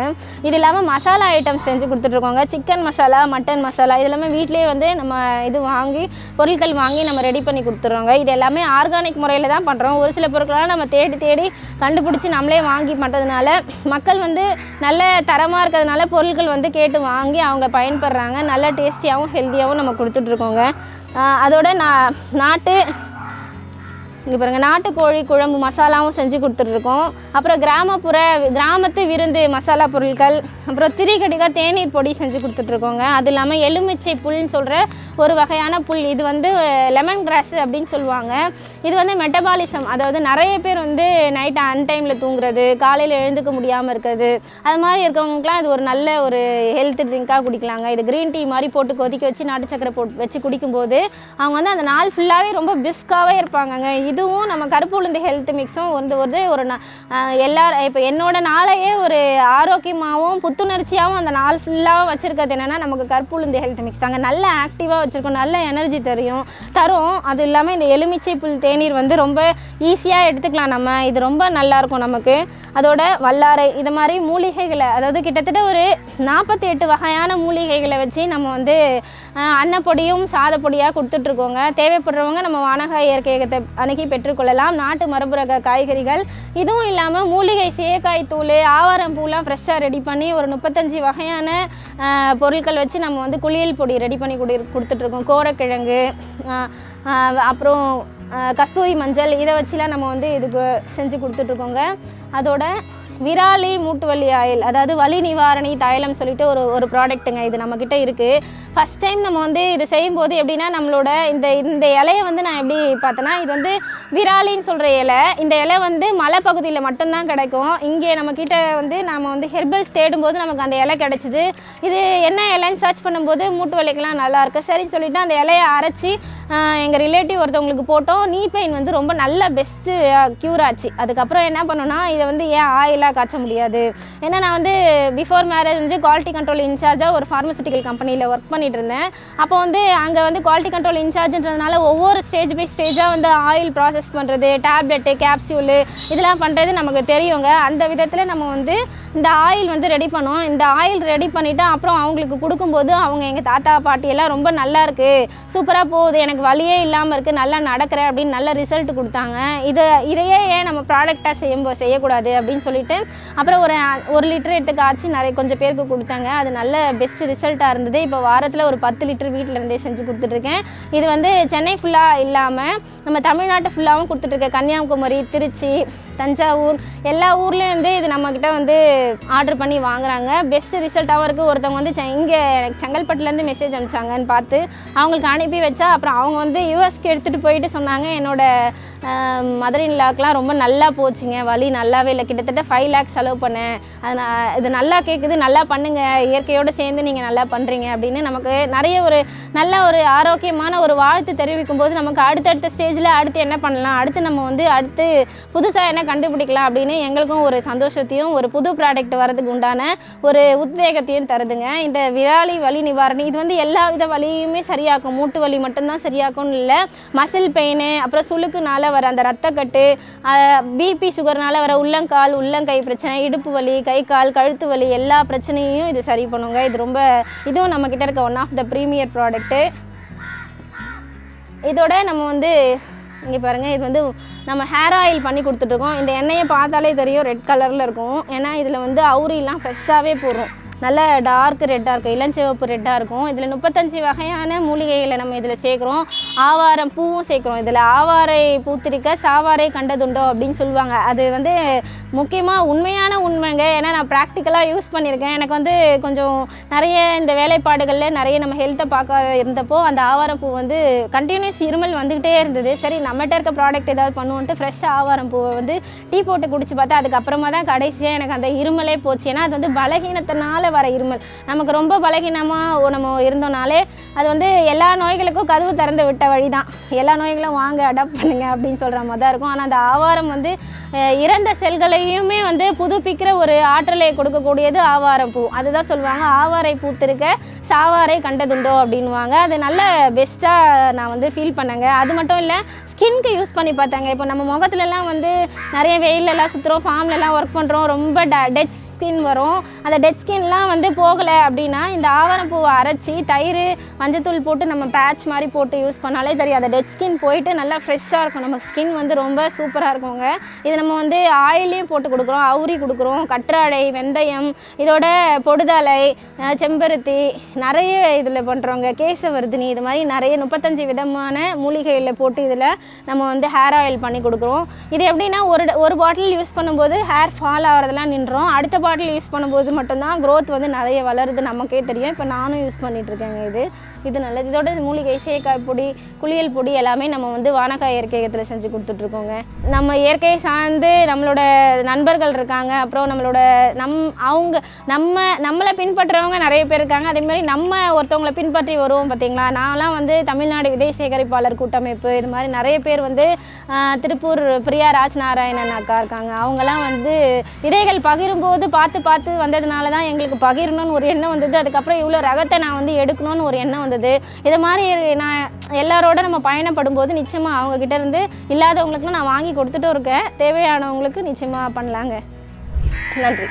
இது இல்லாமல் மசாலா ஐட்டம்ஸ் செஞ்சு கொடுத்துட்ருக்கோங்க. சிக்கன் மசாலா, மட்டன் மசாலா, இது எல்லாமே வீட்டிலேயே வந்து நம்ம பொருட்கள் வாங்கி நம்ம ரெடி பண்ணி கொடுத்துட்றோங்க. இது எல்லாமே ஆர்கானிக் முறையில் தான் பண்ணுறோம். ஒரு சில பொருட்கள்லாம் நம்ம தேடி கண்டுபிடிச்சி நம்மளே வாங்கி பண்ணுறதுனால மக்கள் வந்து நல்ல தரமாக இருக்கிறதுனால பொருட்கள் வந்து கேட்டு வாங்கி அவங்க பயன்படுறாங்க. நல்ல டேஸ்டியாகவும் ஹெல்த்தியாகவும் நம்ம கொடுத்துட்ருக்கோங்க. அதோட இங்கே பாருங்கள், நாட்டுக்கோழி குழம்பு மசாலாவும் செஞ்சு கொடுத்துட்ருக்கோம். அப்புறம் கிராமத்து விருந்து மசாலா பொருட்கள், அப்புறம் திரிகடிகா தேநீர் பொடி செஞ்சு கொடுத்துட்ருக்கோங்க. அது இல்லாமல் எலுமிச்சை புல்னு சொல்கிற ஒரு வகையான புல். இது வந்து லெமன் கிராஸ் அப்படின்னு சொல்லுவாங்க. இது வந்து மெட்டபாலிசம், அதாவது நிறைய பேர் வந்து நைட்டு அன்டைமில் தூங்குறது, காலையில் எழுந்துக்க முடியாமல் இருக்கிறது, அது மாதிரி இருக்கவங்களுக்குலாம் இது ஒரு நல்ல ஒரு ஹெல்த் ட்ரிங்காக குடிக்கலாங்க. இது க்ரீன் டீ மாதிரி போட்டு கொதிக்க வச்சு நாட்டு சக்கரை வச்சு குடிக்கும்போது அவங்க வந்து அந்த நாள் ஃபுல்லாகவே ரொம்ப பிஸ்காகவே இருப்பாங்கங்க. இதுவும் நம்ம கருப்பு உளுந்து ஹெல்த் மிக்ஸும் வந்து ஒரு இப்போ என்னோட நாளையே ஒரு ஆரோக்கியமாகவும் புத்துணர்ச்சியாகவும் அந்த நாள் ஃபுல்லாக வச்சுருக்கிறது என்னென்னா நமக்கு கருப்பு உளுந்து ஹெல்த் மிக்ஸ் தாங்க. நல்ல ஆக்டிவாக வச்சுருக்கோம், நல்ல எனர்ஜி தரும். அது இல்லாமல் இந்த எலுமிச்சை புல் தேநீர் வந்து ரொம்ப ஈஸியாக எடுத்துக்கலாம் நம்ம. இது ரொம்ப நல்லாயிருக்கும் நமக்கு. அதோட வல்லாரை, இது மாதிரி மூலிகைகளை, அதாவது கிட்டத்தட்ட ஒரு 48 வகையான மூலிகைகளை வச்சு நம்ம வந்து அன்னப்பொடியும் சாதப்பொடியாக கொடுத்துட்ருக்கோங்க. தேவைப்படுறவங்க நம்ம வானகா இயற்கையகத்தை அணுகி பெற்றுக்கொள்ளலாம். நாட்டு மரபு ரக காய்கறிகள், இதுவும் இல்லாமல் மூலிகை சேக்காய் தூள், ஆவாரம் பூலாம் ஃப்ரெஷ்ஷாக ரெடி பண்ணி ஒரு 35 வகையான பொருட்கள் வச்சு நம்ம வந்து குளியல் பொடி ரெடி பண்ணி கொடுத்துட்ருக்கோம். கோரக்கிழங்கு, அப்புறம் கஸ்தூரி மஞ்சள், இதை வச்சுலாம் நம்ம வந்து இதுக்கு செஞ்சு கொடுத்துட்ருக்கோங்க. அதோட விராலி மூட்டு வலி ஆயில், அதாவது வலி நிவாரணி தைலம் சொல்லிட்டு ஒரு ப்ராடக்ட்டுங்க. இது நம்மக்கிட்ட இருக்குது. ஃபஸ்ட் டைம் நம்ம வந்து இது செய்யும்போது எப்படின்னா, நம்மளோட இந்த இலையை வந்து நான் எப்படி பார்த்தேன்னா, இது வந்து விராலின்னு சொல்கிற இலை. இந்த இலை வந்து மலைப்பகுதியில் மட்டும்தான் கிடைக்கும். இங்கே நம்மக்கிட்ட வந்து நம்ம வந்து ஹெர்பல்ஸ் தேடும்போது நமக்கு அந்த இலை கிடச்சிது. இது என்ன இலைன்னு சர்ச் பண்ணும்போது மூட்டு வலிக்கெலாம் நல்லாயிருக்கு. சரின்னு சொல்லிவிட்டு அந்த இலையை அரைச்சி எங்கள் ரிலேட்டிவ் ஒருத்தவங்களுக்கு போட்டோம். நீ பெயின் வந்து ரொம்ப நல்ல பெஸ்ட்டு க்யூர் ஆச்சு. அதுக்கப்புறம் என்ன பண்ணோன்னா, இதை வந்து ஏன் ஆயிலாக காய்ச்ச முடியாது. ஏன்னா நான் வந்து பிஃபோர் மேரேஜ் குவாலிட்டி கண்ட்ரோல் இன்சார்ஜாக ஒரு ஃபார்மசூட்டிக்கல் கம்பெனியில் ஒர்க் பண்ணிட்டு இருந்தேன். அப்போ வந்து அங்கே வந்து குவாலிட்டி கண்ட்ரோல் இன்சார்ஜ்ன்றதுனால ஒவ்வொரு ஸ்டேஜ் பை ஸ்டேஜாக வந்து ஆயில் ப்ராசஸ் பண்ணுறது, டேப்லெட்டு, கேப்சியூலு இதெல்லாம் பண்ணுறது நமக்கு தெரியுங்க. அந்த விதத்தில் நம்ம வந்து இந்த ஆயில் வந்து ரெடி பண்ணோம். இந்த ஆயில் ரெடி பண்ணிவிட்டு அப்புறம் அவங்களுக்கு கொடுக்கும்போது அவங்க எங்கள் தாத்தா பாட்டியெல்லாம் ரொம்ப நல்லா இருக்குது, சூப்பராக போகுது, எனக்கு வலியே இல்லாமல் இருக்குது, நல்லா நடக்கிறேன் அப்படின்னு நல்ல ரிசல்ட் கொடுத்தாங்க. இதையே ஏன் நம்ம ப்ராடக்டாக செய்யக்கூடாது அப்படின்னு சொல்லிட்டு அப்புறம் ஒரு லிட்டர் எடுத்து காய்ச்சி கொஞ்சம் பேருக்கு கொடுத்தாங்க. அது நல்ல பெஸ்ட் ரிசல்ட்டாக இருந்தது. இப்போ வாரத்தில் ஒரு 10 லிட்டர் வீட்டில் இருந்தே செஞ்சு கொடுத்துட்ருக்கேன். இது வந்து சென்னை ஃபுல்லாக இல்லாமல் நம்ம தமிழ்நாட்டு ஃபுல்லாகவும் கொடுத்துட்ருக்கேன். கன்னியாகுமரி, திருச்சி, தஞ்சாவூர் எல்லா ஊர்லேருந்து இது நம்மக்கிட்ட வந்து ஆர்டர் பண்ணி வாங்குறாங்க. பெஸ்ட் ரிசல்ட்டாகவும் இருக்குது. ஒருத்தவங்க வந்து இங்கே செங்கல்பட்டுலேருந்து மெசேஜ் அனுப்பிச்சாங்கன்னு பார்த்து அவங்களுக்கு அனுப்பி வச்சா அப்புறம் அவங்க வந்து யூஎஸ்க்கு எடுத்துகிட்டு போயிட்டு சொன்னாங்க, என்னோடய மதர் இன் லாக்கெலாம் ரொம்ப நல்லா போச்சுங்க, வலி நல்லாவே இல்லை, கிட்டத்தட்ட 5 lakhs செலவு பண்ணேன், அது இது நல்லா கேட்குது, நல்லா பண்ணுங்கள், இயற்கையோடு சேர்ந்து நீங்கள் நல்லா பண்ணுறீங்க அப்படின்னு நமக்கு நிறைய ஒரு நல்ல ஒரு ஆரோக்கியமான ஒரு வாழ்த்து தெரிவிக்கும் போது நமக்கு அடுத்தடுத்த ஸ்டேஜில் அடுத்து என்ன பண்ணலாம், அடுத்து நம்ம வந்து அடுத்து புதுசாக என்ன கண்டுபிடிக்கலாம் அப்படின்னு எங்களுக்கும் ஒரு சந்தோஷத்தையும் ஒரு புது ப்ராடக்ட் வரதுக்கு உண்டான ஒரு உத்வேகத்தையும் தருதுங்க. இந்த விராலி வலி நிவாரணி இது வந்து எல்லா வித வலியுமே சரியாக்கும். மூட்டு வலி மட்டும்தான் சரியாக்கும்னு இல்லை, மசில் பெயின், அப்புறம் சுளுக்குனால வர அந்த ரத்தக்கட்டு, பிபி சுகர்னால வர உள்ளங்கால் உள்ளங்கை பிரச்சனை, இடுப்பு வலி, கை கால் கழுத்து வலி எல்லா பிரச்சனையும் இது சரி பண்ணுங்க. இது ரொம்ப இதுவும் நம்மக்கிட்ட இருக்க one of the premier product. இதோட நம்ம வந்து இங்கே பாருங்கள், இது வந்து நம்ம ஹேர் ஆயில் பண்ணி கொடுத்துட்ருக்கோம். இந்த எண்ணெயை பார்த்தாலே தெரியும் ரெட் கலரில் இருக்கும். ஏன்னா இதில் வந்து அவுரிலாம் ஃப்ரெஷ்ஷாகவே போடுறோம். நல்ல டார்க் ரெட்டாக இருக்கும், இளஞ்சிவப்பு ரெட்டாக இருக்கும். இதில் 35 வகையான மூலிகைகளை நம்ம இதில் சேர்க்குறோம். ஆவாரம் பூவும் சேர்க்குறோம். இதில் ஆவாரை பூத்திருக்க சாவாரை கண்டதுண்டோ அப்படின்னு சொல்லுவாங்க. அது வந்து முக்கியமாக உண்மைங்க. ஏன்னா நான் ப்ராக்டிக்கலாக யூஸ் பண்ணியிருக்கேன். எனக்கு வந்து கொஞ்சம் நிறைய இந்த வேலைப்பாடுகளில் நிறைய நம்ம ஹெல்த்தை பார்க்க இருந்தப்போ அந்த ஆவாரம் பூ வந்து கண்டினியூஸ் இருமல் வந்துக்கிட்டே இருந்தது. சரி நம்மகிட்ட இருக்க ப்ராடக்ட் ஏதாவது பண்ணுவோன்ட்டு ஃப்ரெஷ்ஷாக ஆவாரம் பூவை வந்து டீ போட்டு குடிச்சு பார்த்தா அதுக்கப்புறமா தான் கடைசியாக எனக்கு அந்த இருமலே போச்சு. ஏன்னா அது வந்து பலகீனத்தினால வர இருமல். நமக்கு ரொம்ப பலகீனமாக நம்ம இருந்தோம்னாலே அது வந்து எல்லா நோய்களுக்கும் கதவு திறந்து விட்ட வழி தான். எல்லா நோய்களும் வாங்க அடாப்ட் பண்ணுங்க அப்படின்னு சொல்கிற மாதிரி தான் இருக்கும். ஆனால் அந்த ஆவாரம் வந்து இறந்த செல்களையுமே வந்து புதுப்பிக்கிற ஒரு ஆற்றலை கொடுக்கக்கூடியது ஆவாரம் பூ. அதுதான் சொல்லுவாங்க, ஆவாரை பூத்திருக்க சாவாரை கண்டதுண்டோ அப்படின்வாங்க. அது நல்ல பெஸ்ட்டாக நான் வந்து ஃபீல் பண்ணேங்க. அது மட்டும் இல்லை, ஸ்கின்க்கு யூஸ் பண்ணி பார்த்தாங்க. இப்போ நம்ம முகத்துலலாம் வந்து நிறைய வெயிலெல்லாம் சுற்றுறோம், ஃபார்ம்லலாம் ஒர்க் பண்ணுறோம், ரொம்ப டெட் ஸ்கின் வரும். அந்த டெட் ஸ்கின்லாம் வந்து போகலை அப்படின்னா இந்த ஆவாரம் பூவை அரைச்சி தயிர் மஞ்சத்தூள் போட்டு நம்ம பேட்ச் மாதிரி போட்டு யூஸ் பண்ணாலே தெரியும், அந்த டெட் ஸ்கின் போயிட்டு நல்லா ஃப்ரெஷ்ஷாக இருக்கும். நம்ம ஸ்கின் வந்து ரொம்ப சூப்பராக இருக்குங்க. இது நம்ம வந்து ஆயிலையும் போட்டு கொடுக்குறோம், அவுரி கொடுக்குறோம், கற்றாழை, வெந்தயம், இதோட பொடுதலை, செம்பருத்தி நிறைய இதில் பண்ணுறோங்க, கேசவர்தினி, இது மாதிரி நிறைய 35 விதமான மூலிகையில் போட்டு இதில் நம்ம வந்து ஹேர் ஆயில் பண்ணி கொடுக்குறோம். இது எப்படின்னா ஒரு பாட்டில் யூஸ் பண்ணும்போது ஹேர் ஃபால் ஆகிறதெல்லாம் நின்றோம். அடுத்த பாட்டில் யூஸ் பண்ணும்போது மட்டும்தான் க்ரோத் வந்து நிறைய வளருது நமக்கே தெரியும். இப்போ நானும் யூஸ் பண்ணிகிட்ருக்கேங்க. இது நல்லது. இதோட மூலிகை, சேக்காய் பொடி, குளியல் பொடி எல்லாமே நம்ம வந்து வானகாய் இயற்கையகத்தில் செஞ்சு கொடுத்துட்ருக்கோங்க. நம்ம இயற்கையை சார்ந்து நம்மளோட நண்பர்கள் இருக்காங்க, அப்புறம் நம்மளோட நம்மளை பின்பற்றுறவங்க நிறைய பேர் இருக்காங்க. அதேமாதிரி நம்ம ஒருத்தவங்களை பின்பற்றி வருவோம் பார்த்தீங்களா. நான்லாம் வந்து தமிழ்நாடு விதை சேகரிப்பாளர் கூட்டமைப்பு, இது மாதிரி நிறைய பேர் வந்து திருப்பூர் பிரியா ராஜ்நாராயணன் அக்கா இருக்காங்க. அவங்கெல்லாம் வந்து விதைகள் பகிரும்போது பார்த்து வந்ததுனால தான் எங்களுக்கு பகிரணும்னு ஒரு எண்ணம் வந்தது. அதுக்கப்புறம் இவ்வளோ ரகத்தை நான் வந்து எடுக்கணும்னு ஒரு எண்ணம் வந்தது. இது மாதிரி நான் எல்லாரோட நம்ம பயணப்படும் போது நிச்சயமாக அவங்கக்கிட்ட இருந்து இல்லாதவங்களுக்குலாம் நான் வாங்கி கொடுத்துட்டும் இருக்கேன். தேவையானவங்களுக்கு நிச்சயமாக பண்ணலாங்க. நன்றி.